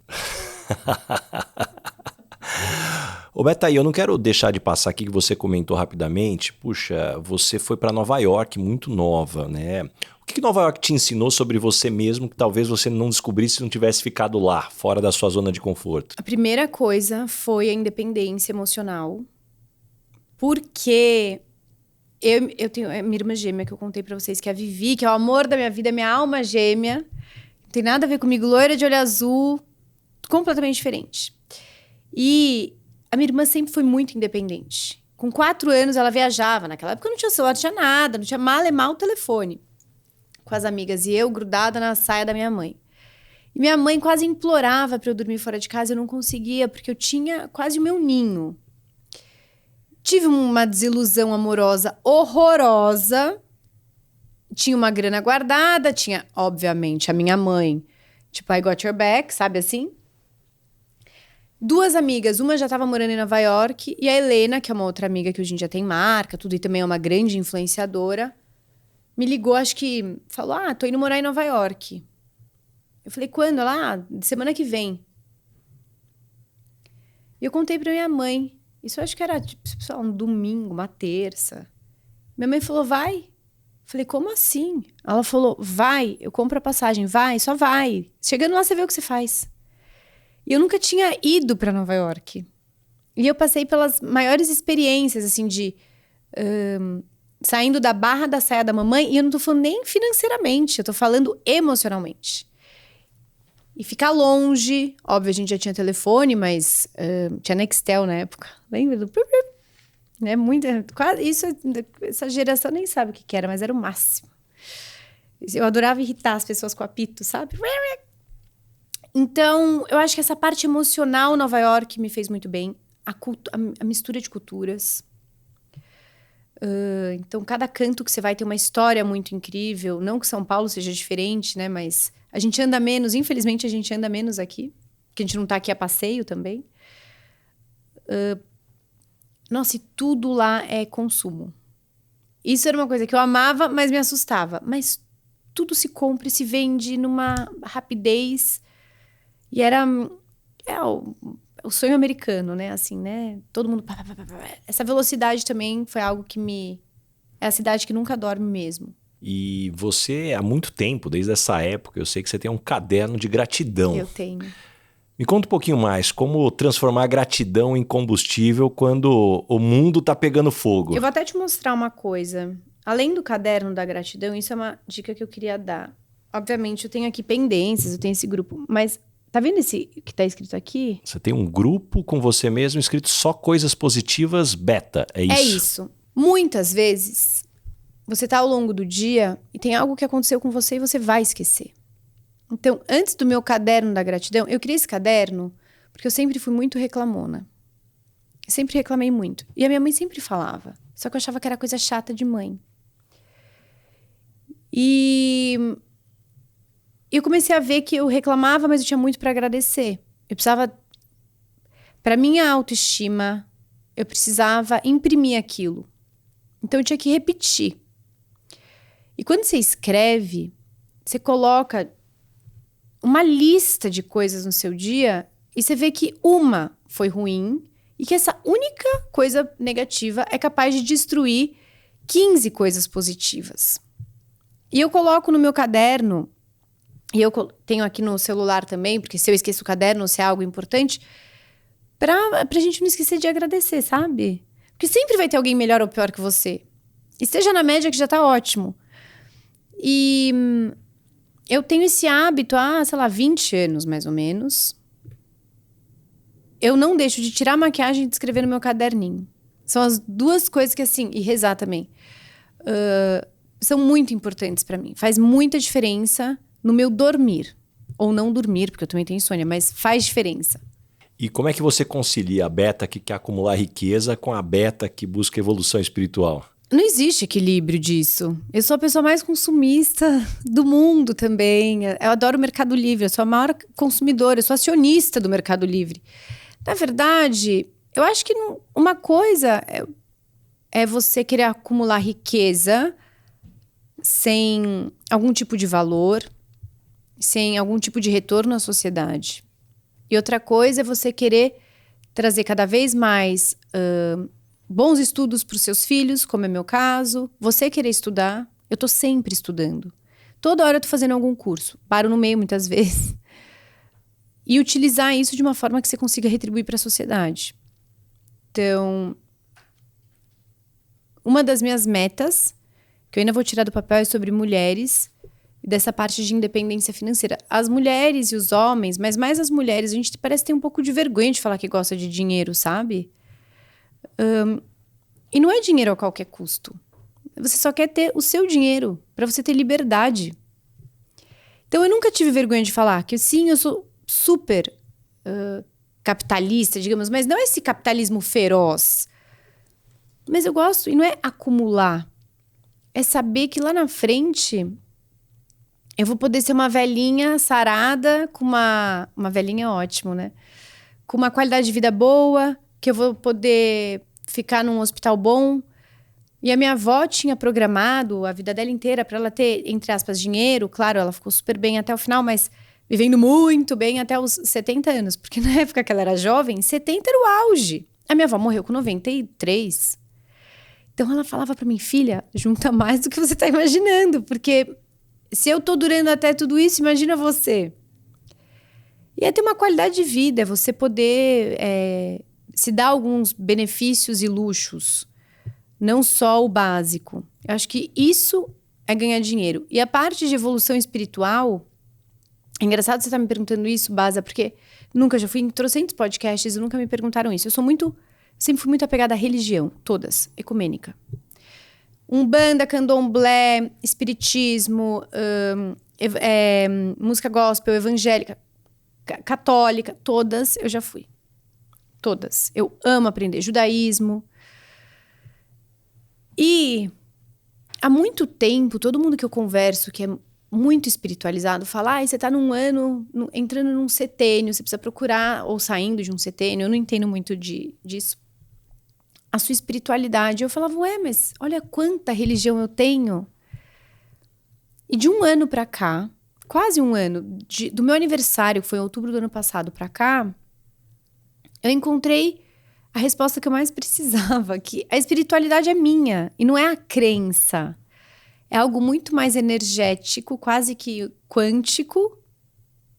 Ô Beta, eu não quero deixar de passar aqui que você comentou rapidamente. Puxa, você foi para Nova York muito nova, né? O que Nova York te ensinou sobre você mesmo que talvez você não descobrisse se não tivesse ficado lá, fora da sua zona de conforto? A primeira coisa foi a independência emocional. Porque... Eu tenho a minha irmã gêmea que eu contei pra vocês, que é a Vivi, que é o amor da minha vida, minha alma gêmea. Não tem nada a ver comigo, loira de olho azul, completamente diferente. E a minha irmã sempre foi muito independente. Com 4 anos, ela viajava. Naquela época não tinha celular, não tinha nada. Não tinha mal telefone. Com as amigas. E eu grudada na saia da minha mãe. E minha mãe quase implorava para eu dormir fora de casa. Eu não conseguia, porque eu tinha quase o meu ninho. Tive uma desilusão amorosa horrorosa. Tinha uma grana guardada. Tinha, obviamente, a minha mãe. Tipo, I got your back, sabe assim? 2 amigas, uma já estava morando em Nova York, e a Helena, que é uma outra amiga que hoje em dia tem marca, tudo, e também é uma grande influenciadora, me ligou, acho que falou, tô indo morar em Nova York. Eu falei, quando? Ela, semana que vem. E eu contei pra minha mãe. Isso eu acho que era, tipo, sei lá, um domingo, uma terça. Minha mãe falou, vai. Eu falei, como assim? Ela falou, vai, eu compro a passagem, vai, só vai. Chegando lá, você vê o que você faz. E eu nunca tinha ido para Nova York. E eu passei pelas maiores experiências, assim, de... saindo da barra da saia da mamãe. E eu não tô falando nem financeiramente, eu tô falando emocionalmente. E ficar longe. Óbvio, a gente já tinha telefone, mas... tinha Nextel na época. Lembra do... Né, quase, essa geração nem sabe o que era, mas era o máximo. Eu adorava irritar as pessoas com apito, sabe? Então, eu acho que essa parte emocional Nova York me fez muito bem. A mistura de culturas. Então, cada canto que você vai tem uma história muito incrível. Não que São Paulo seja diferente, né? Mas a gente anda menos. Infelizmente, a gente anda menos aqui. Porque a gente não tá aqui a passeio também. Nossa, e tudo lá é consumo. Isso era uma coisa que eu amava, mas me assustava. Mas tudo se compra e se vende numa rapidez... E era o sonho americano, né? Assim, né? Todo mundo... Essa velocidade também foi algo que me... É a cidade que nunca dorme mesmo. E você, há muito tempo, desde essa época, eu sei que você tem um caderno de gratidão. Eu tenho. Me conta um pouquinho mais, como transformar a gratidão em combustível quando o mundo tá pegando fogo. Eu vou até te mostrar uma coisa. Além do caderno da gratidão, isso é uma dica que eu queria dar. Obviamente, eu tenho aqui pendências, eu tenho esse grupo, mas... Tá vendo esse que tá escrito aqui? Você tem um grupo com você mesmo escrito só coisas positivas beta, é isso? É isso. Muitas vezes, você tá ao longo do dia e tem algo que aconteceu com você e você vai esquecer. Então, antes do meu caderno da gratidão, eu criei esse caderno porque eu sempre fui muito reclamona. Eu sempre reclamei muito. E a minha mãe sempre falava. Só que eu achava que era coisa chata de mãe. E... eu comecei a ver que eu reclamava, mas eu tinha muito para agradecer. Eu precisava... Para minha autoestima, eu precisava imprimir aquilo. Então, eu tinha que repetir. E quando você escreve, você coloca uma lista de coisas no seu dia e você vê que uma foi ruim e que essa única coisa negativa é capaz de destruir 15 coisas positivas. E eu coloco no meu caderno... E eu tenho aqui no celular também, porque se eu esqueço o caderno, se é algo importante, pra gente não esquecer de agradecer, sabe? Porque sempre vai ter alguém melhor ou pior que você. Esteja na média que já tá ótimo. E eu tenho esse hábito há, sei lá, 20 anos, mais ou menos. Eu não deixo de tirar a maquiagem e de escrever no meu caderninho. São as 2 coisas que, assim... E rezar também. São muito importantes pra mim. Faz muita diferença... no meu dormir. Ou não dormir, porque eu também tenho insônia, mas faz diferença. E como é que você concilia a beta que quer acumular riqueza com a beta que busca evolução espiritual? Não existe equilíbrio disso. Eu sou a pessoa mais consumista do mundo também. Eu adoro o Mercado Livre, eu sou a maior consumidora, eu sou acionista do Mercado Livre. Na verdade, eu acho que uma coisa é você querer acumular riqueza sem algum tipo de valor, sem algum tipo de retorno à sociedade. E outra coisa é você querer trazer cada vez mais bons estudos para os seus filhos, como é meu caso. Você querer estudar. Eu tô sempre estudando. Toda hora eu tô fazendo algum curso. Paro no meio muitas vezes. E utilizar isso de uma forma que você consiga retribuir para a sociedade. Então, uma das minhas metas, que eu ainda vou tirar do papel, é sobre mulheres... dessa parte de independência financeira. As mulheres e os homens, mas mais as mulheres, a gente parece ter um pouco de vergonha de falar que gosta de dinheiro, sabe? E não é dinheiro a qualquer custo. Você só quer ter o seu dinheiro para você ter liberdade. Então, eu nunca tive vergonha de falar que, sim, eu sou super capitalista, digamos, mas não é esse capitalismo feroz. Mas eu gosto, e não é acumular. É saber que lá na frente eu vou poder ser uma velhinha sarada, com uma velhinha ótimo, né? Com uma qualidade de vida boa, que eu vou poder ficar num hospital bom. E a minha avó tinha programado a vida dela inteira para ela ter, entre aspas, dinheiro. Claro, ela ficou super bem até o final, mas vivendo muito bem até os 70 anos. Porque na época que ela era jovem, 70 era o auge. A minha avó morreu com 93. Então ela falava para mim, filha, junta mais do que você tá imaginando. Porque se eu tô durando até tudo isso, imagina você. E é ter uma qualidade de vida, é você poder se dar alguns benefícios e luxos. Não só o básico. Eu acho que isso é ganhar dinheiro. E a parte de evolução espiritual... É engraçado você estar me perguntando isso, Baza, porque já fui em trocentos podcasts e nunca me perguntaram isso. Sempre fui muito apegada à religião, todas, ecumênica. Umbanda, candomblé, espiritismo, música gospel, evangélica, católica, todas eu já fui. Todas. Eu amo aprender. Judaísmo. E há muito tempo, todo mundo que eu converso, que é muito espiritualizado, fala, você tá num ano, entrando num setênio, você precisa procurar, ou saindo de um setênio, eu não entendo muito disso. A sua espiritualidade. Eu falava, mas olha quanta religião eu tenho. E de um ano pra cá, quase um ano, do meu aniversário, que foi em outubro do ano passado pra cá, eu encontrei a resposta que eu mais precisava, que a espiritualidade é minha, e não é a crença. É algo muito mais energético, quase que quântico,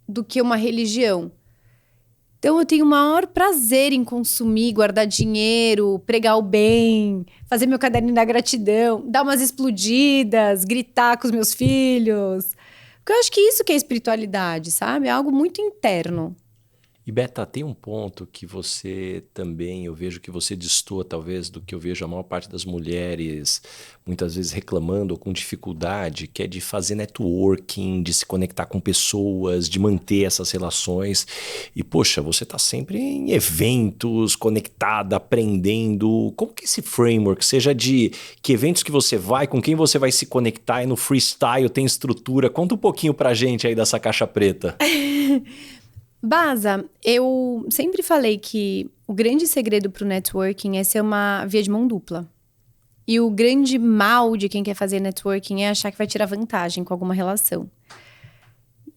do que uma religião. Então, eu tenho o maior prazer em consumir, guardar dinheiro, pregar o bem, fazer meu caderninho da gratidão, dar umas explodidas, gritar com os meus filhos. Porque eu acho que isso que é espiritualidade, sabe? É algo muito interno. E Beta, tem um ponto que você também, eu vejo que você destoa talvez do que eu vejo a maior parte das mulheres muitas vezes reclamando ou com dificuldade, que é de fazer networking, de se conectar com pessoas, de manter essas relações. E poxa, você está sempre em eventos, conectada, aprendendo. Como que esse framework, seja de que eventos que você vai, com quem você vai se conectar, e no freestyle tem estrutura? Conta um pouquinho pra gente aí dessa caixa preta. Baza, eu sempre falei que o grande segredo para o networking é ser uma via de mão dupla. E o grande mal de quem quer fazer networking é achar que vai tirar vantagem com alguma relação.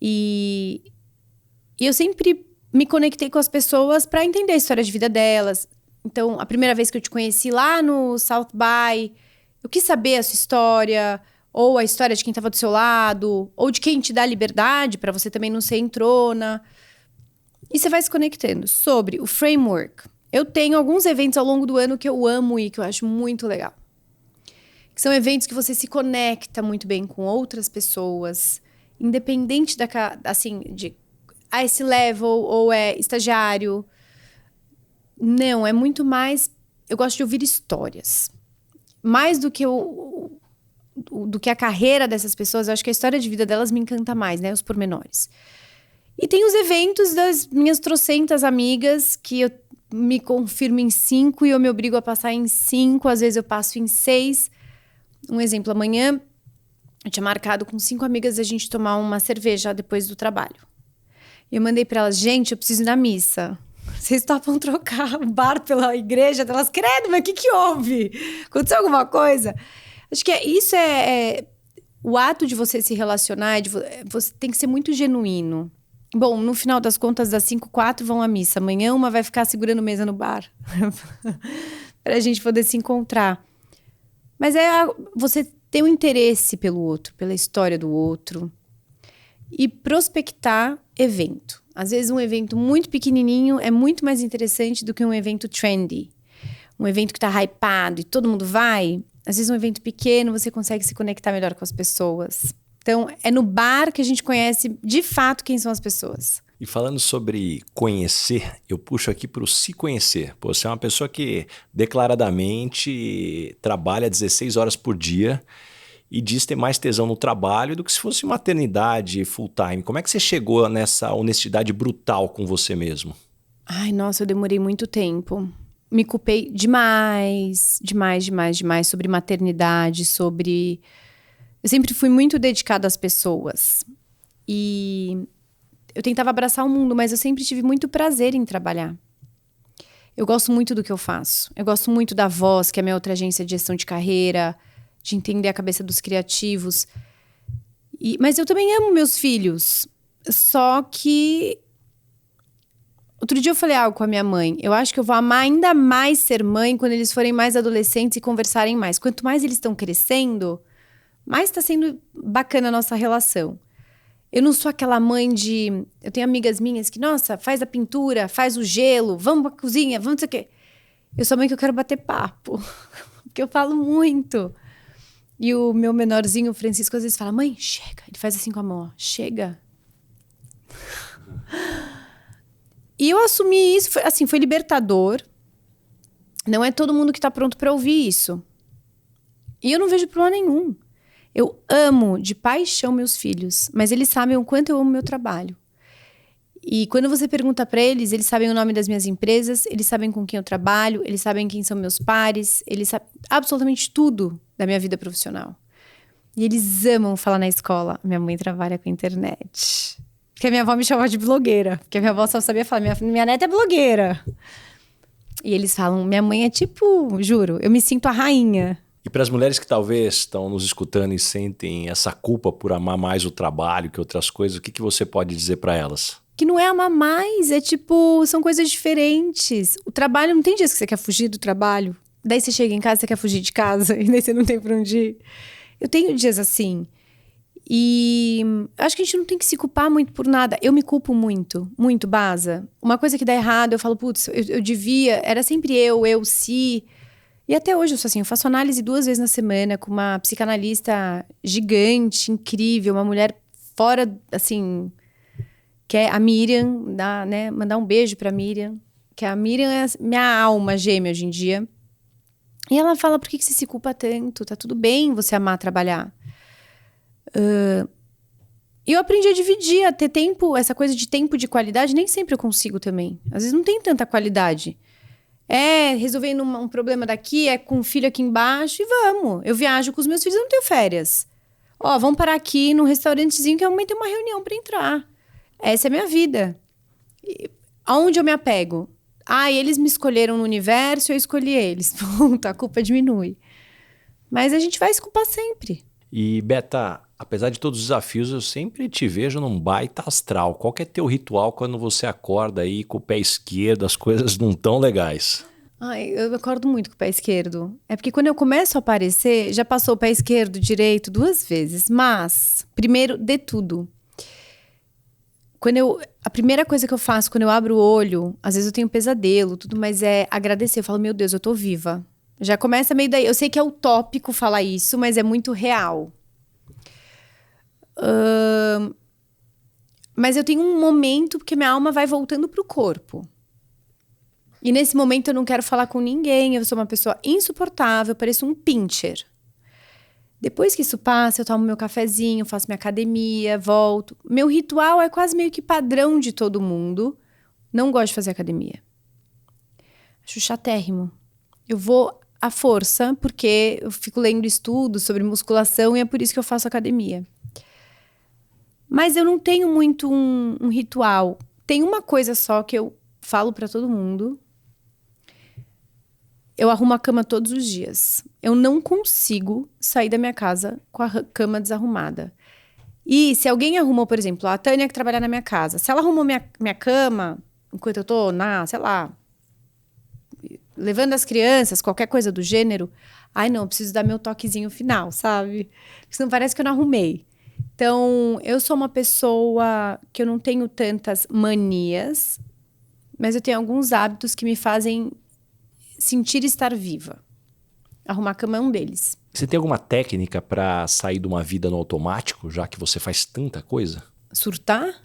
E eu sempre me conectei com as pessoas para entender a história de vida delas. Então, a primeira vez que eu te conheci lá no South By, eu quis saber a sua história, ou a história de quem estava do seu lado, ou de quem te dá liberdade para você também não ser entrona. E você vai se conectando. Sobre o framework, eu tenho alguns eventos ao longo do ano que eu amo e que eu acho muito legal. Que são eventos que você se conecta muito bem com outras pessoas, independente de esse level ou é estagiário. Não, é muito mais... Eu gosto de ouvir histórias. Mais do que do que a carreira dessas pessoas, eu acho que a história de vida delas me encanta mais, né? Os pormenores. E tem os eventos das minhas trocentas amigas, que eu me confirmo em 5 e eu me obrigo a passar em 5, às vezes eu passo em 6. Um exemplo, amanhã eu tinha marcado com 5 amigas a gente tomar uma cerveja depois do trabalho. E eu mandei pra elas, gente, eu preciso ir na missa. Vocês topam trocar o bar pela igreja? Elas, credo, mas o que houve? Aconteceu alguma coisa? Acho que isso é o ato de você se relacionar, você tem que ser muito genuíno. Bom, no final das contas, das 5, 4 vão à missa. Amanhã uma vai ficar segurando mesa no bar. Pra gente poder se encontrar. Mas você ter um interesse pelo outro, pela história do outro. E prospectar evento. Às vezes um evento muito pequenininho é muito mais interessante do que um evento trendy. Um evento que tá hypado e todo mundo vai. Às vezes um evento pequeno você consegue se conectar melhor com as pessoas. Então, é no bar que a gente conhece, de fato, quem são as pessoas. E falando sobre conhecer, eu puxo aqui para o se conhecer. Pô, você é uma pessoa que declaradamente trabalha 16 horas por dia e diz ter mais tesão no trabalho do que se fosse maternidade full time. Como é que você chegou nessa honestidade brutal com você mesmo? Ai, nossa, eu demorei muito tempo. Me culpei demais sobre maternidade, sobre... Eu sempre fui muito dedicada às pessoas. E eu tentava abraçar o mundo, mas eu sempre tive muito prazer em trabalhar. Eu gosto muito do que eu faço. Eu gosto muito da Voz, que é a minha outra agência de gestão de carreira, de entender a cabeça dos criativos. Mas eu também amo meus filhos. Só que... Outro dia eu falei algo com a minha mãe. Eu acho que eu vou amar ainda mais ser mãe quando eles forem mais adolescentes e conversarem mais. Quanto mais eles estão crescendo, mais está sendo bacana a nossa relação. Eu não sou aquela mãe de... Eu tenho amigas minhas que, nossa, faz a pintura, faz o gelo, vamos pra cozinha, vamos não sei o quê. Eu sou a mãe que eu quero bater papo. Porque eu falo muito. E o meu menorzinho, o Francisco, às vezes fala, mãe, chega. Ele faz assim com a mão, ó, chega. E eu assumi isso, foi libertador. Não é todo mundo que tá pronto para ouvir isso. E eu não vejo problema nenhum. Eu amo de paixão meus filhos, mas eles sabem o quanto eu amo meu trabalho. E quando você pergunta para eles, eles sabem o nome das minhas empresas, eles sabem com quem eu trabalho, eles sabem quem são meus pares, eles sabem absolutamente tudo da minha vida profissional. E eles amam falar na escola, minha mãe trabalha com internet. Porque a minha avó me chamava de blogueira. Porque a minha avó só sabia falar, minha neta é blogueira. E eles falam, minha mãe é tipo, juro, eu me sinto a rainha. E para as mulheres que talvez estão nos escutando e sentem essa culpa por amar mais o trabalho que outras coisas, o que você pode dizer para elas? Que não é amar mais, é tipo, são coisas diferentes. O trabalho, não tem dias que você quer fugir do trabalho. Daí você chega em casa, você quer fugir de casa, e daí você não tem pra onde ir. Eu tenho dias assim. E acho que a gente não tem que se culpar muito por nada. Eu me culpo muito, Baza. Uma coisa que dá errado, eu falo, putz, eu devia, era sempre eu, se... E até hoje eu sou assim, eu faço análise 2 vezes na semana com uma psicanalista gigante, incrível, uma mulher fora, assim, que é a Miriam, né? Mandar um beijo pra Miriam, que a Miriam é minha alma gêmea hoje em dia. E ela fala, por que você se culpa tanto? Tá tudo bem você amar trabalhar. E eu aprendi a dividir, a ter tempo, essa coisa de tempo de qualidade, nem sempre eu consigo também. Às vezes não tem tanta qualidade. Resolvendo um problema daqui, com o filho aqui embaixo e vamos. Eu viajo com os meus filhos, eu não tenho férias. Vamos parar aqui num restaurantezinho que a mamãe tem uma reunião para entrar. Essa é a minha vida. Aonde eu me apego? Eles me escolheram no universo, eu escolhi eles. Ponto, a culpa diminui. Mas a gente vai se culpar sempre. E, Beta, apesar de todos os desafios, eu sempre te vejo num baita astral. Qual que é teu ritual quando você acorda aí com o pé esquerdo, as coisas não tão legais? Eu acordo muito com o pé esquerdo. É porque quando eu começo a aparecer, já passou o pé esquerdo, direito 2 vezes. Mas, primeiro, de tudo. A primeira coisa que eu faço quando eu abro o olho, às vezes eu tenho pesadelo, tudo, mas é agradecer. Eu falo, meu Deus, eu tô viva. Já começa meio daí. Eu sei que é utópico falar isso, mas é muito real. Mas eu tenho um momento porque minha alma vai voltando pro corpo. E nesse momento eu não quero falar com ninguém. Eu sou uma pessoa insuportável, pareço um pincher. Depois que isso passa, eu tomo meu cafezinho, faço minha academia, volto. Meu ritual é quase meio que padrão de todo mundo. Não gosto de fazer academia. Acho chatérrimo. Eu vou à força, porque eu fico lendo estudos sobre musculação e é por isso que eu faço academia. Mas eu não tenho muito um ritual. Tem uma coisa só que eu falo pra todo mundo. Eu arrumo a cama todos os dias. Eu não consigo sair da minha casa com a cama desarrumada. E se alguém arrumou, por exemplo, a Tânia que trabalha na minha casa, se ela arrumou minha cama enquanto eu tô sei lá, levando as crianças, qualquer coisa do gênero, não, eu preciso dar meu toquezinho final, sabe? Porque senão parece que eu não arrumei. Então, eu sou uma pessoa que eu não tenho tantas manias, mas eu tenho alguns hábitos que me fazem sentir estar viva. Arrumar a cama é um deles. Você tem alguma técnica para sair de uma vida no automático, já que você faz tanta coisa? Surtar?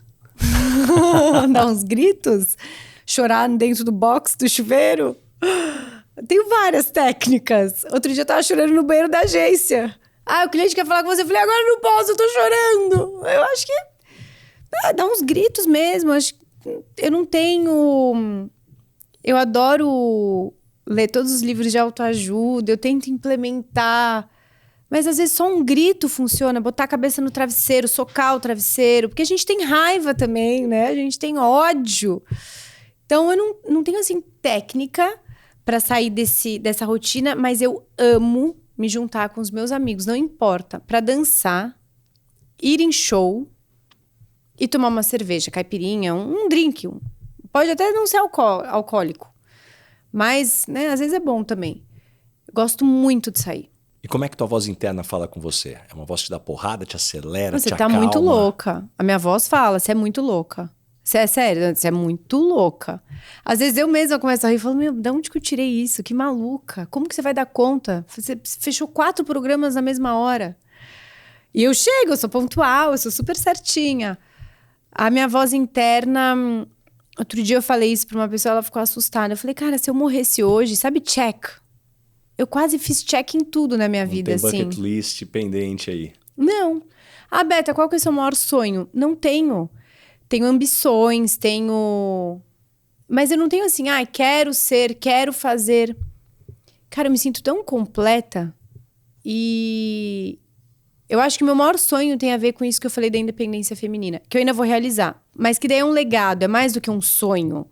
Dar uns gritos? Chorar dentro do box do chuveiro? Tenho várias técnicas. Outro dia eu tava chorando no banheiro da agência. O cliente quer falar com você. Eu falei, agora eu não posso, eu tô chorando. Eu acho que... dá uns gritos mesmo. Eu não tenho... Eu adoro ler todos os livros de autoajuda. Eu tento implementar. Mas às vezes só um grito funciona. Botar a cabeça no travesseiro, socar o travesseiro. Porque a gente tem raiva também, né? A gente tem ódio. Então eu não tenho, assim, técnica pra sair dessa rotina. Mas eu amo me juntar com os meus amigos. Não importa. Pra dançar, ir em show e tomar uma cerveja, caipirinha, um drink. Pode até não ser alcoólico. Mas, né, às vezes é bom também. Eu gosto muito de sair. E como é que tua voz interna fala com você? É uma voz que te dá porrada, te acelera, Você te tá acalma? muito louca. A minha voz fala, você é muito louca. Você é sério, você é muito louca. Às vezes eu mesma começo a rir e falo, meu, de onde que eu tirei isso? Que maluca. Como que você vai dar conta? Você fechou 4 programas na mesma hora. E eu chego, eu sou pontual, eu sou super certinha. A minha voz interna... Outro dia eu falei isso pra uma pessoa, ela ficou assustada. Eu falei, cara, se eu morresse hoje, sabe, check? Eu quase fiz check em tudo na minha vida, tem assim. bucket list pendente aí. Não. Beta, qual que é o seu maior sonho? Não tenho. Tenho ambições, Mas eu não tenho assim, quero ser, quero fazer. Cara, eu me sinto tão completa. E eu acho que meu maior sonho tem a ver com isso que eu falei da independência feminina. Que eu ainda vou realizar. Mas que daí é um legado, é mais do que um sonho.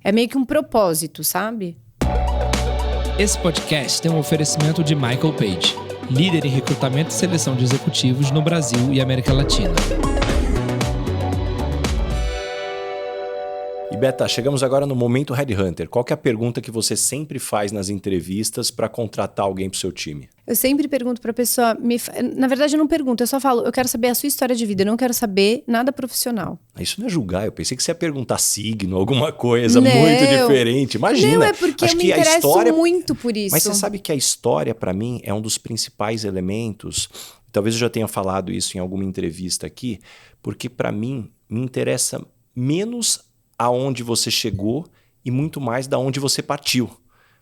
É meio que um propósito, sabe? Esse podcast tem um oferecimento de Michael Page, líder em recrutamento e seleção de executivos no Brasil e América Latina. E Beta, chegamos agora no momento Headhunter. Qual que é a pergunta que você sempre faz nas entrevistas para contratar alguém pro seu time? Eu sempre pergunto pra pessoa... Na verdade, eu não pergunto, eu só falo... Eu quero saber a sua história de vida, eu não quero saber nada profissional. Isso não é julgar, eu pensei que você ia perguntar signo, alguma coisa muito diferente. Imagina. Não, é porque acho eu me que interesso a história... muito por isso. Mas você sabe que a história, para mim, é um dos principais elementos. Talvez eu já tenha falado isso em alguma entrevista aqui, porque para mim, me interessa menos aonde você chegou e muito mais da onde você partiu.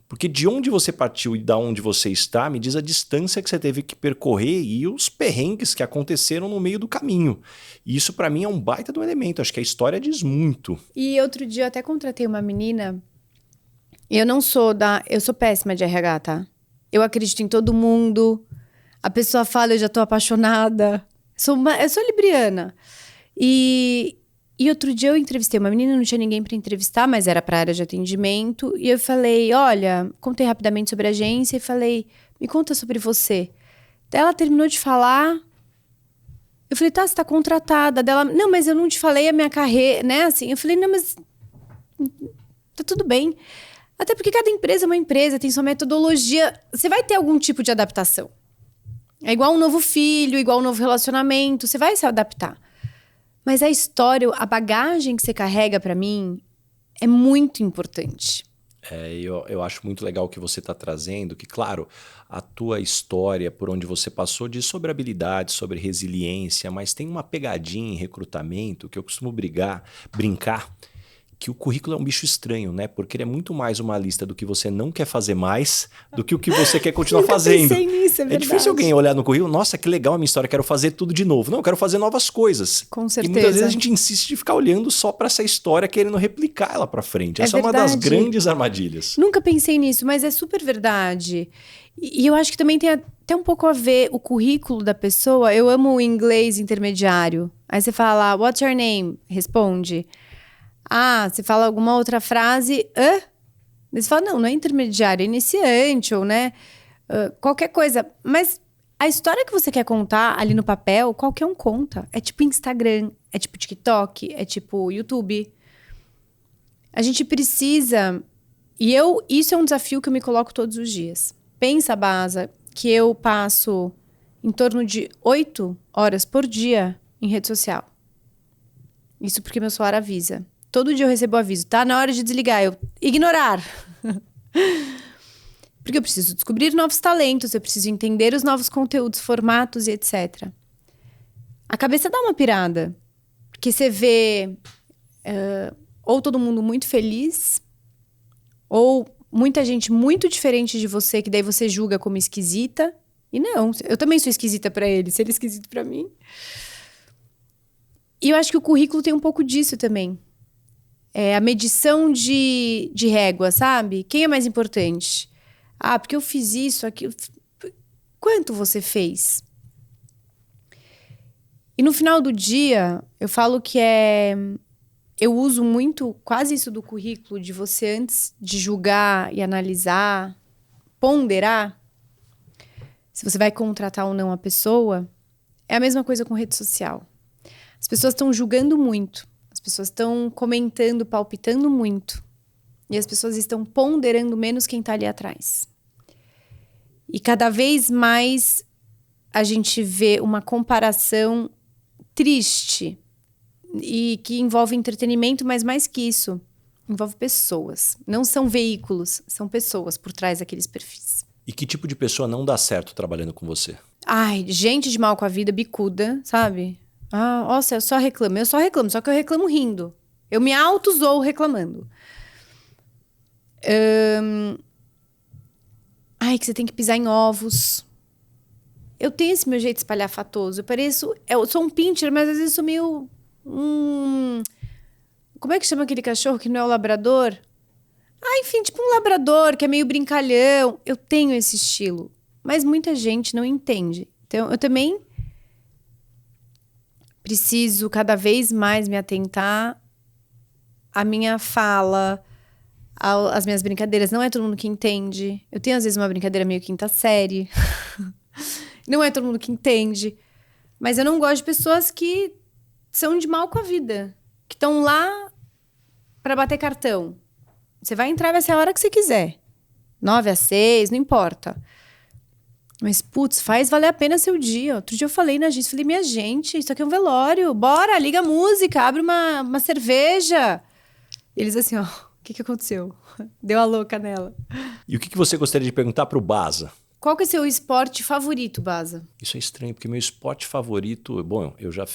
Porque de onde você partiu e da onde você está, me diz a distância que você teve que percorrer e os perrengues que aconteceram no meio do caminho. E isso para mim é um baita do elemento. Acho que a história diz muito. E outro dia eu até contratei uma menina. Eu sou péssima de RH, tá? Eu acredito em todo mundo. A pessoa fala, eu já tô apaixonada. Eu sou libriana. E outro dia eu entrevistei uma menina, não tinha ninguém para entrevistar, mas era para área de atendimento. E eu falei, olha, contei rapidamente sobre a agência e falei, me conta sobre você. Daí ela terminou de falar. Eu falei, tá, você tá contratada. Dela, não, mas eu não te falei a minha carreira, né? Assim, eu falei, não, mas tá tudo bem. Até porque cada empresa é uma empresa, tem sua metodologia. Você vai ter algum tipo de adaptação. É igual um novo filho, igual um novo relacionamento. Você vai se adaptar. Mas a história, a bagagem que você carrega pra mim é muito importante. Eu acho muito legal o que você está trazendo, que claro, a tua história, por onde você passou, diz sobre habilidade, sobre resiliência, mas tem uma pegadinha em recrutamento que eu costumo brincar, que o currículo é um bicho estranho, né? Porque ele é muito mais uma lista do que você não quer fazer mais do que o que você quer continuar fazendo. Pensei nisso, é verdade. É difícil alguém olhar no currículo, nossa, que legal a minha história, quero fazer tudo de novo. Não, eu quero fazer novas coisas. Com certeza. E muitas vezes a gente insiste de ficar olhando só para essa história, querendo replicar ela para frente. Essa é uma das grandes armadilhas. Nunca pensei nisso, mas é super verdade. E eu acho que também tem até um pouco a ver o currículo da pessoa. Eu amo o inglês intermediário. Aí você fala, what's your name? Responde. Você fala alguma outra frase, Daí você fala, não é intermediário, é iniciante, ou né, qualquer coisa. Mas a história que você quer contar ali no papel, qualquer um conta. É tipo Instagram, é tipo TikTok, é tipo YouTube. A gente precisa... Isso é um desafio que eu me coloco todos os dias. Pensa, Baza, que eu passo em torno de 8 horas por dia em rede social. Isso porque meu celular avisa. Todo dia eu recebo aviso, tá na hora de desligar, eu ignorar. Porque eu preciso descobrir novos talentos, eu preciso entender os novos conteúdos, formatos e etc. A cabeça dá uma pirada. Porque você vê ou todo mundo muito feliz, ou muita gente muito diferente de você, que daí você julga como esquisita. E não, eu também sou esquisita pra ele, se ele é esquisito pra mim. E eu acho que o currículo tem um pouco disso também. É a medição de régua, sabe? Quem é mais importante? Ah, porque eu fiz isso, aquilo. Quanto você fez? E no final do dia, eu falo que eu uso muito, quase isso do currículo, de você antes de julgar e analisar, ponderar, se você vai contratar ou não a pessoa, é a mesma coisa com rede social. As pessoas estão julgando muito, as pessoas estão comentando, palpitando muito, e as pessoas estão ponderando menos quem está ali atrás. E cada vez mais a gente vê uma comparação triste e que envolve entretenimento, mas mais que isso, envolve pessoas. Não são veículos, são pessoas por trás daqueles perfis. E que tipo de pessoa não dá certo trabalhando com você? Ai, gente de mal com a vida, bicuda, sabe? Ah, nossa, eu só reclamo, só que eu reclamo rindo. Eu me auto-zoo reclamando. Ai, que você tem que pisar em ovos. Eu tenho esse meu jeito espalhafatoso. Eu sou um pincher, mas às vezes sou meio... como é que chama aquele cachorro que não é o labrador? Ah, enfim, tipo um labrador que é meio brincalhão. Eu tenho esse estilo. Mas muita gente não entende. Então, eu também preciso cada vez mais me atentar à minha fala, às minhas brincadeiras. Não é todo mundo que entende. Eu tenho, às vezes, uma brincadeira meio quinta série. Não é todo mundo que entende. Mas eu não gosto de pessoas que são de mal com a vida. Que estão lá para bater cartão. Você vai entrar, vai ser a hora que você quiser. 9 às 6, não importa. Mas, putz, faz valer a pena seu dia. Outro dia eu falei na agência, falei, minha gente, isso aqui é um velório. Bora, liga a música, abre uma cerveja. Eles assim, ó, o que aconteceu? Deu a louca nela. E o que você gostaria de perguntar pro Baza? Qual que é o seu esporte favorito, Baza? Isso é estranho, porque meu esporte favorito... Bom, eu já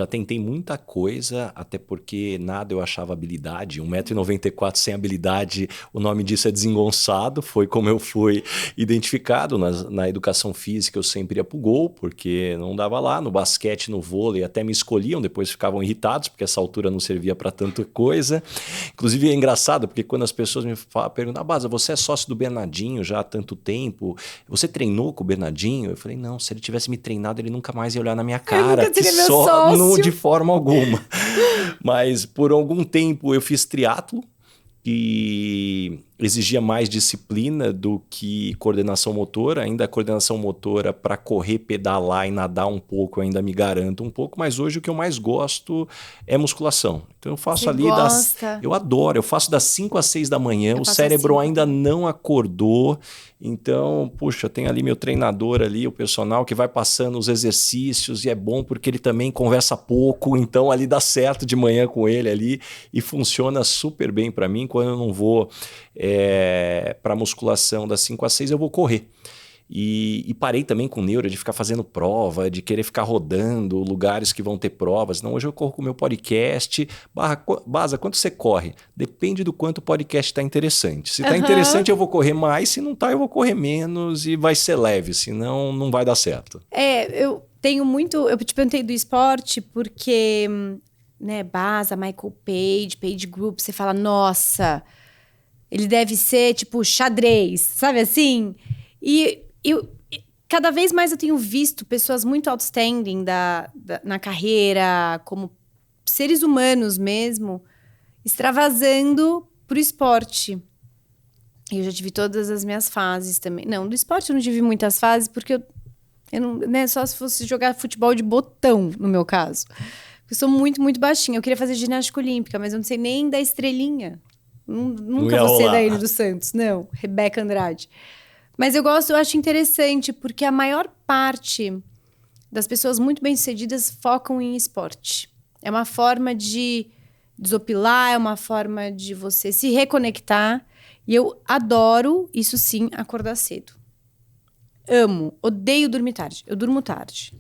tentei muita coisa, até porque nada eu achava habilidade. 1,94 m sem habilidade, o nome disso é desengonçado. Foi como eu fui identificado. Na educação física eu sempre ia pro gol, porque não dava lá. No basquete, no vôlei, até me escolhiam, depois ficavam irritados, porque essa altura não servia para tanta coisa. Inclusive é engraçado, porque quando as pessoas me perguntam, Baza, você é sócio do Bernardinho já há tanto tempo, você treinou com o Bernardinho? Eu falei, não, se ele tivesse me treinado, ele nunca mais ia olhar na minha cara. Que só não, de forma alguma. Mas por algum tempo eu fiz triatlo, que exigia mais disciplina do que coordenação motora. Ainda a coordenação motora para correr, pedalar e nadar um pouco, eu ainda me garanto um pouco, mas hoje o que eu mais gosto é musculação. Então eu faço eu adoro, eu faço das 5 às 6 da manhã, o cérebro ainda não acordou. Então, puxa, tem ali meu treinador ali, o personal que vai passando os exercícios, e é bom porque ele também conversa pouco, então ali dá certo de manhã com ele ali e funciona super bem para mim. Quando eu não vou para musculação das 5 às 6, eu vou correr. E parei também com neura de ficar fazendo prova, de querer ficar rodando lugares que vão ter provas. Não, hoje eu corro com o meu podcast. Baza, quanto você corre? Depende do quanto o podcast está interessante. Se está interessante, eu vou correr mais. Se não está, eu vou correr menos e vai ser leve. Senão, não vai dar certo. Eu tenho muito... Eu te perguntei do esporte porque, né, Baza, Michael Page, Page Group, você fala, nossa, ele deve ser tipo xadrez, sabe assim? E cada vez mais eu tenho visto pessoas muito outstanding na carreira, como seres humanos mesmo, extravasando pro esporte. Eu já tive todas as minhas fases também. Não, do esporte eu não tive muitas fases, porque eu não, né, só se fosse jogar futebol de botão, no meu caso. Eu sou muito, muito baixinha. Eu queria fazer ginástica olímpica, mas eu não sei nem da estrelinha. Nunca vou ser da Ilha dos Santos, não. Rebeca Andrade. Mas eu acho interessante, porque a maior parte das pessoas muito bem-sucedidas focam em esporte. É uma forma de desopilar, é uma forma de você se reconectar. E eu adoro, isso sim, acordar cedo. Amo, odeio dormir tarde. Eu durmo tarde.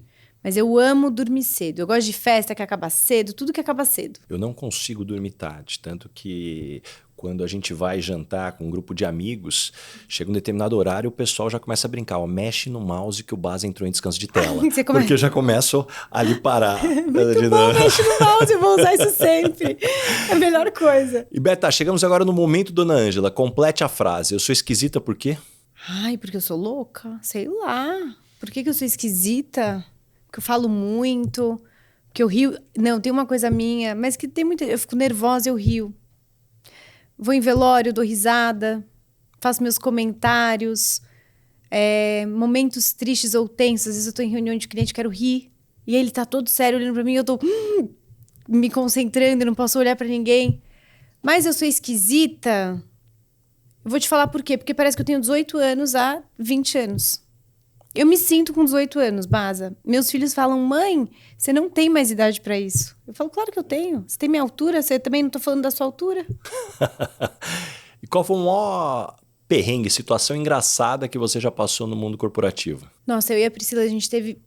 Mas eu amo dormir cedo. Eu gosto de festa que acaba cedo, tudo que acaba cedo. Eu não consigo dormir tarde, tanto que quando a gente vai jantar com um grupo de amigos, chega um determinado horário, o pessoal já começa a brincar, ó, mexe no mouse que o Baz entrou em descanso de tela. Porque eu já começo a ali parar. Muito bom, mexe no mouse, eu vou usar isso sempre. É a melhor coisa. E Beta, chegamos agora no momento, dona Ângela. Complete a frase. Eu sou esquisita por quê? Ai, porque eu sou louca? Sei lá. Por que eu sou esquisita? Porque eu falo muito, porque eu rio. Não, tem uma coisa minha, mas que tem muita. Eu fico nervosa, eu rio. Vou em velório, dou risada, faço meus comentários, momentos tristes ou tensos. Às vezes eu tô em reunião de cliente, quero rir. E ele tá todo sério olhando pra mim, eu tô me concentrando, não posso olhar pra ninguém. Mas eu sou esquisita. Eu vou te falar por quê. Porque parece que eu tenho 18 anos há 20 anos. Eu me sinto com 18 anos, Baza. Meus filhos falam, mãe, você não tem mais idade pra isso. Eu falo, claro que eu tenho. Você tem minha altura, você também não tô falando da sua altura. E qual foi o maior perrengue, situação engraçada que você já passou no mundo corporativo? Nossa, eu e a Priscila, a gente teve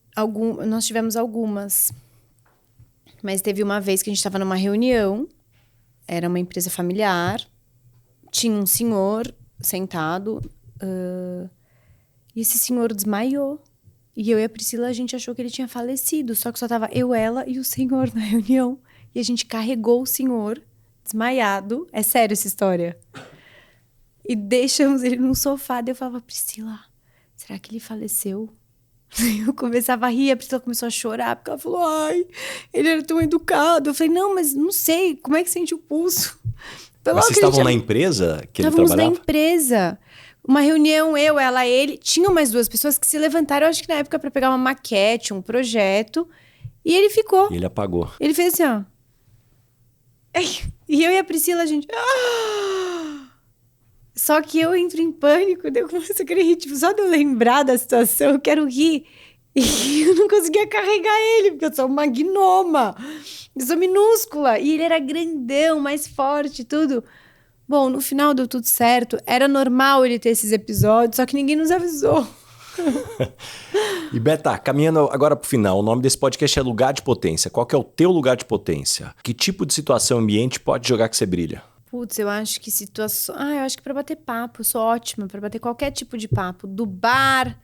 nós tivemos algumas. Mas teve uma vez que a gente estava numa reunião, era uma empresa familiar, tinha um senhor sentado, e esse senhor desmaiou. E eu e a Priscila, a gente achou que ele tinha falecido. Só que só tava eu, ela e o senhor na reunião. E a gente carregou o senhor desmaiado. É sério essa história. E deixamos ele num sofá. Daí eu falava, Priscila, será que ele faleceu? Eu começava a rir, a Priscila começou a chorar. Porque ela falou, ai, ele era tão educado. Eu falei, não, mas não sei. Como é que sente o pulso? Mas vocês estavam na empresa que ele trabalhava? Estávamos na empresa. Uma reunião, eu, ela, ele. Tinham mais 2 pessoas que se levantaram, acho que na época, para pegar uma maquete, um projeto. E ele ficou. E ele apagou. Ele fez assim, ó. E eu e a Priscila, a gente... Só que eu entro em pânico, daí eu começo a querer rir. Tipo, só de eu lembrar da situação, eu quero rir. E eu não conseguia carregar ele, porque eu sou uma gnoma. Eu sou minúscula. E ele era grandão, mais forte e tudo. Bom, no final deu tudo certo. Era normal ele ter esses episódios, só que ninguém nos avisou. E Beta, caminhando agora pro final, o nome desse podcast é Lugar de Potência. Qual que é o teu lugar de potência? Que tipo de situação, ambiente pode jogar que você brilha? Putz, eu acho que situação... eu acho que pra bater papo, eu sou ótima pra bater qualquer tipo de papo. Do bar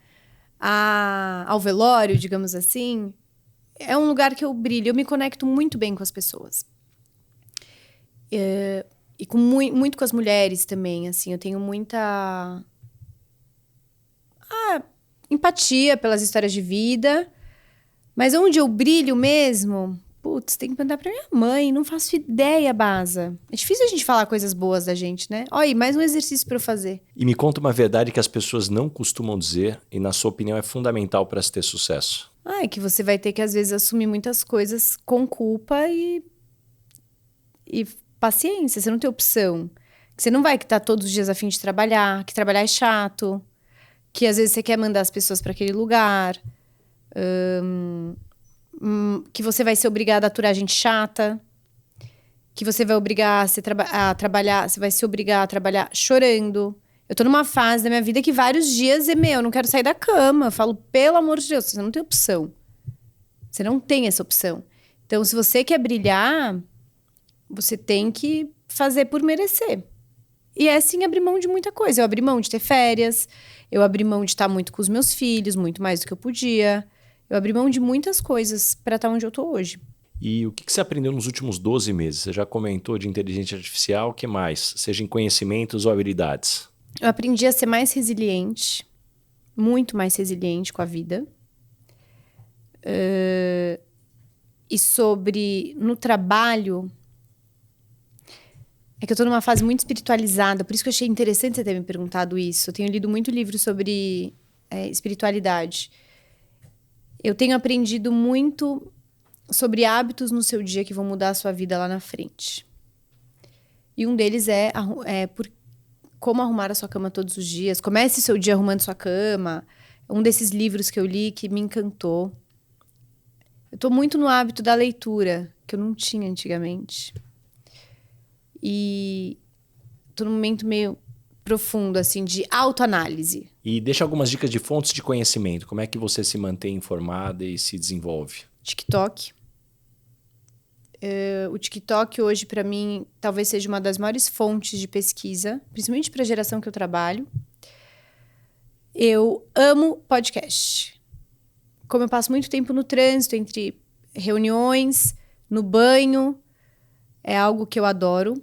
ao velório, digamos assim, é um lugar que eu brilho. Eu me conecto muito bem com as pessoas. E com muito com as mulheres também, assim. Eu tenho muita empatia pelas histórias de vida. Mas onde eu brilho mesmo... Putz, tem que perguntar pra minha mãe. Não faço ideia, Baza. É difícil a gente falar coisas boas da gente, né? Olha aí, mais um exercício pra eu fazer. E me conta uma verdade que as pessoas não costumam dizer e, na sua opinião, é fundamental para se ter sucesso. É que você vai ter que, às vezes, assumir muitas coisas com culpa e paciência. Você não tem opção. Que você não vai estar todos os dias a fim de trabalhar, que trabalhar é chato, que às vezes você quer mandar as pessoas para aquele lugar, que você vai ser obrigada a aturar gente chata, que você vai obrigar a trabalhar, você vai se obrigar a trabalhar chorando. Eu tô numa fase da minha vida que vários dias eu não quero sair da cama. Eu falo, pelo amor de Deus, você não tem opção. Você não tem essa opção. Então, se você quer brilhar, você tem que fazer por merecer. E é assim, abrir mão de muita coisa. Eu abri mão de ter férias, eu abri mão de estar muito com os meus filhos, muito mais do que eu podia. Eu abri mão de muitas coisas para estar onde eu tô hoje. E o que você aprendeu nos últimos 12 meses? Você já comentou de inteligência artificial, o que mais? Seja em conhecimentos ou habilidades? Eu aprendi a ser mais resiliente, muito mais resiliente com a vida. E no trabalho, é que eu tô numa fase muito espiritualizada, por isso que eu achei interessante você ter me perguntado isso. Eu tenho lido muito livro sobre espiritualidade. Eu tenho aprendido muito sobre hábitos no seu dia que vão mudar a sua vida lá na frente. E um deles é como arrumar a sua cama todos os dias. Comece seu dia arrumando sua cama. Um desses livros que eu li que me encantou. Eu tô muito no hábito da leitura, que eu não tinha antigamente. E tô num momento meio profundo, assim, de autoanálise. E deixa algumas dicas de fontes de conhecimento. Como é que você se mantém informada e se desenvolve? TikTok. O TikTok hoje, para mim, talvez seja uma das maiores fontes de pesquisa, principalmente para a geração que eu trabalho. Eu amo podcast. Como eu passo muito tempo no trânsito, entre reuniões, no banho, é algo que eu adoro.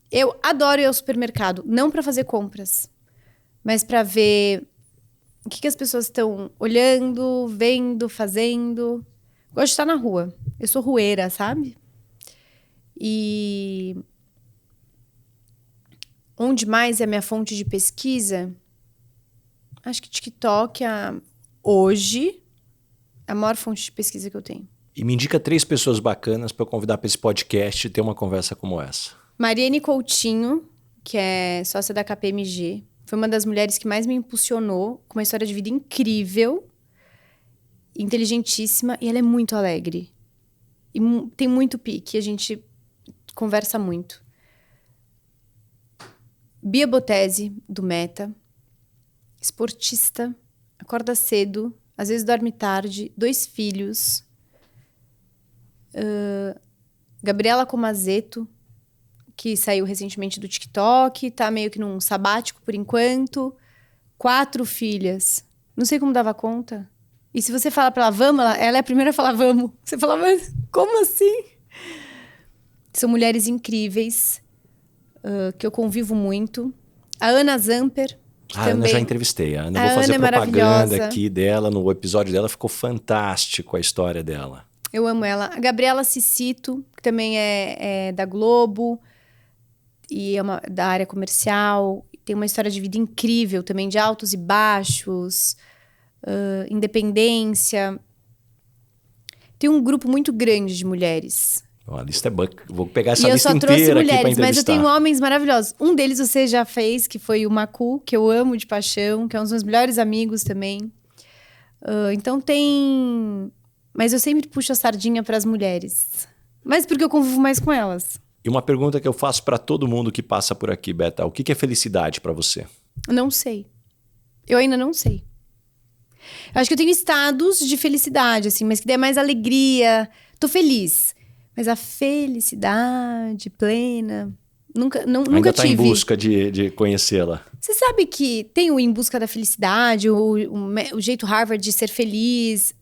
Eu adoro ir ao supermercado, não para fazer compras, mas para ver o que as pessoas estão olhando, vendo, fazendo. Gosto de estar na rua. Eu sou rueira, sabe? E onde mais é a minha fonte de pesquisa? Acho que TikTok hoje é a maior fonte de pesquisa que eu tenho. E me indica 3 pessoas bacanas para eu convidar para esse podcast e ter uma conversa como essa. Mariane Coutinho, que é sócia da KPMG, foi uma das mulheres que mais me impulsionou, com uma história de vida incrível, inteligentíssima, e ela é muito alegre. E tem muito pique, a gente conversa muito. Bia Botese, do Meta, esportista, acorda cedo, às vezes dorme tarde, 2 filhos. Gabriela Comazetto, que saiu recentemente do TikTok, tá meio que num sabático por enquanto. 4 filhas. Não sei como dava conta. E se você fala pra ela, vamos, ela é a primeira a falar, vamos. Você fala, mas como assim? São mulheres incríveis, que eu convivo muito. A Ana Zamper, que também... Ana eu já entrevistei. A Ana, vou fazer Ana propaganda aqui dela. No episódio dela ficou fantástico a história dela. Eu amo ela. A Gabriela Cicito, que também é da Globo e é da área comercial. Tem uma história de vida incrível também, de altos e baixos, independência. Tem um grupo muito grande de mulheres. A lista é vou pegar essa e lista eu só trouxe inteira mulheres, aqui para entrevistar. mas eu tenho homens maravilhosos. Um deles você já fez, que foi o Macu, que eu amo de paixão, que é um dos meus melhores amigos também. Então tem... Mas eu sempre puxo a sardinha para as mulheres. Mas porque eu convivo mais com elas. E uma pergunta que eu faço para todo mundo que passa por aqui, Beta. O que é felicidade para você? Não sei. Eu ainda não sei. Eu acho que eu tenho estados de felicidade, assim, mas que dê mais alegria. Tô feliz. Mas a felicidade plena, nunca Ainda tá tive. em busca de conhecê-la. Você sabe que tem o Em Busca da Felicidade, o jeito Harvard de ser feliz.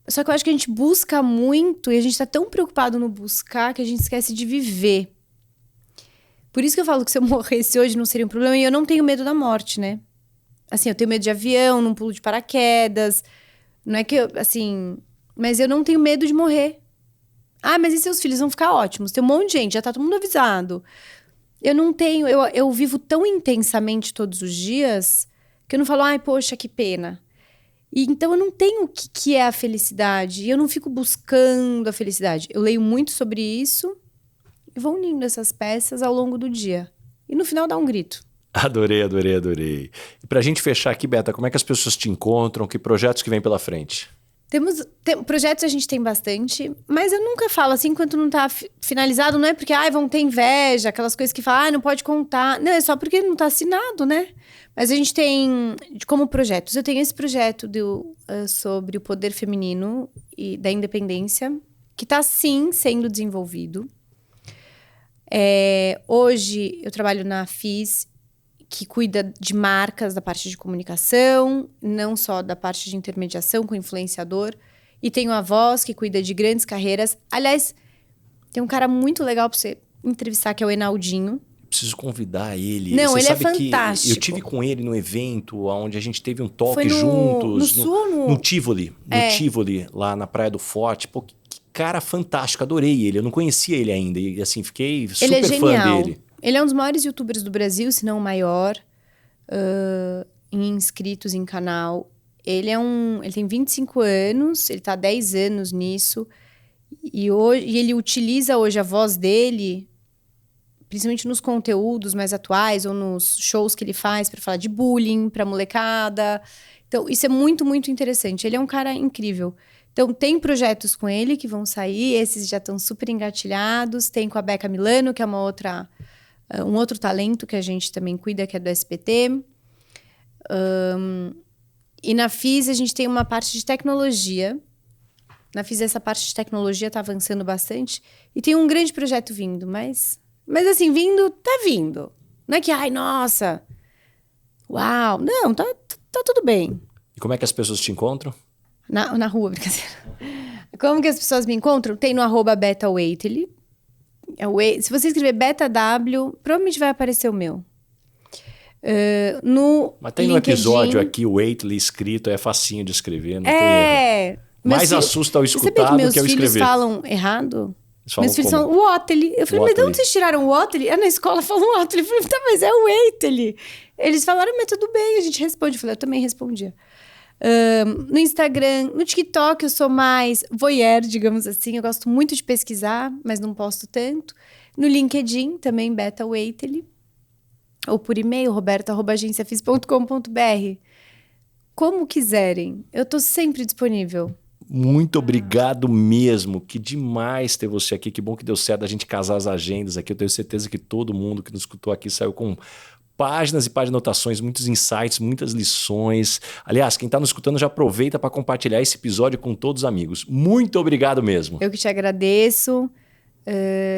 Só que eu acho que a gente busca muito e a gente tá tão preocupado no buscar que a gente esquece de viver. Por isso que eu falo que se eu morresse hoje não seria um problema. E eu não tenho medo da morte, né? Assim, eu tenho medo de avião, não pulo de paraquedas. Não é que eu, assim... Mas eu não tenho medo de morrer. Ah, mas e seus filhos vão ficar ótimos? Tem um monte de gente, já tá todo mundo avisado. Eu não tenho... Eu vivo tão intensamente todos os dias que eu não falo, ai, poxa, que pena. E então eu não tenho o que é a felicidade. E eu não fico buscando a felicidade. Eu leio muito sobre isso e vou unindo essas peças ao longo do dia. E no final dá um grito. Adorei. E pra gente fechar aqui, Beta, como é que as pessoas te encontram? Que projetos que vem pela frente? Projetos a gente tem bastante, mas eu nunca falo assim enquanto não tá finalizado. Não é porque, vão ter inveja, aquelas coisas que falam, não pode contar. Não, é só porque não tá assinado, né? Mas a gente tem, como projetos, eu tenho esse projeto sobre o poder feminino e da independência, que tá sim sendo desenvolvido. Hoje eu trabalho na FIS, que cuida de marcas da parte de comunicação, não só da parte de intermediação com influenciador. E tenho a Voz, que cuida de grandes carreiras. Aliás, tem um cara muito legal para você entrevistar, que é o Enaldinho. Preciso convidar ele. Não, você ele sabe é fantástico. Que eu tive com ele no evento, onde a gente teve um toque Foi juntos. no Tivoli. No Tivoli, lá na Praia do Forte. Pô, que cara fantástico, adorei ele. Eu não conhecia ele ainda. E assim, fiquei super fã dele. Ele é um dos maiores youtubers do Brasil, se não o maior, em inscritos em canal. Ele tem 25 anos, ele tá há 10 anos nisso. E ele utiliza hoje a voz dele, principalmente nos conteúdos mais atuais ou nos shows que ele faz para falar de bullying, pra molecada. Então, isso é muito, muito interessante. Ele é um cara incrível. Então, tem projetos com ele que vão sair, esses já estão super engatilhados. Tem com a Becca Milano, que é uma outra Um outro talento que a gente também cuida, que é do SBT. E na FIS a gente tem uma parte de tecnologia. Na FIS essa parte de tecnologia está avançando bastante. E tem um grande projeto vindo, mas assim, tá vindo. Não é que, ai, nossa, uau. Não, tá tudo bem. E como é que as pessoas te encontram? Na rua, brincadeira. Como que as pessoas me encontram? Tem no @BetaWaitely. Se você escrever BetaW, provavelmente vai aparecer o meu. Mas tem no episódio aqui o Waitely escrito, é facinho de escrever, não tem erro. Mais assusta ao escutar do que ao escrever. Meus filhos falam errado? Meus filhos falam Watley. Eu falei, mas de onde vocês tiraram o Watley? Na escola falam Watley. Eu falei, tá, mas é o Waitely. Eles falaram, mas tudo bem, a gente responde. Eu falei, eu também respondia. No Instagram, no TikTok eu sou mais voyeur, digamos assim. Eu gosto muito de pesquisar, mas não posto tanto. No LinkedIn, também BetaWaitely. Ou por e-mail, roberto@agenciafis.com.br. Como quiserem. Eu tô sempre disponível. Muito obrigado mesmo. Que demais ter você aqui. Que bom que deu certo a gente casar as agendas aqui. Eu tenho certeza que todo mundo que nos escutou aqui saiu com páginas e páginas de anotações, muitos insights, muitas lições. Aliás, quem está nos escutando já aproveita para compartilhar esse episódio com todos os amigos. Muito obrigado mesmo. Eu que te agradeço.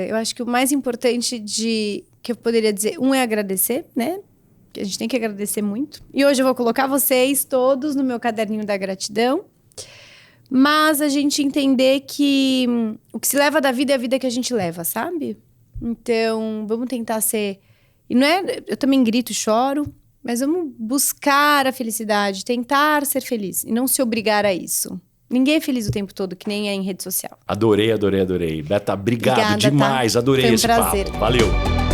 Eu acho que o mais importante que eu poderia dizer, é agradecer, né? Que a gente tem que agradecer muito. E hoje eu vou colocar vocês todos no meu caderninho da gratidão. Mas a gente entender que o que se leva da vida é a vida que a gente leva, sabe? Então, vamos tentar ser... E não é... Eu também grito e choro, mas vamos buscar a felicidade, tentar ser feliz e não se obrigar a isso. Ninguém é feliz o tempo todo, que nem é em rede social. Adorei. Beta, obrigado demais. Adorei esse papo. Foi um prazer. Valeu.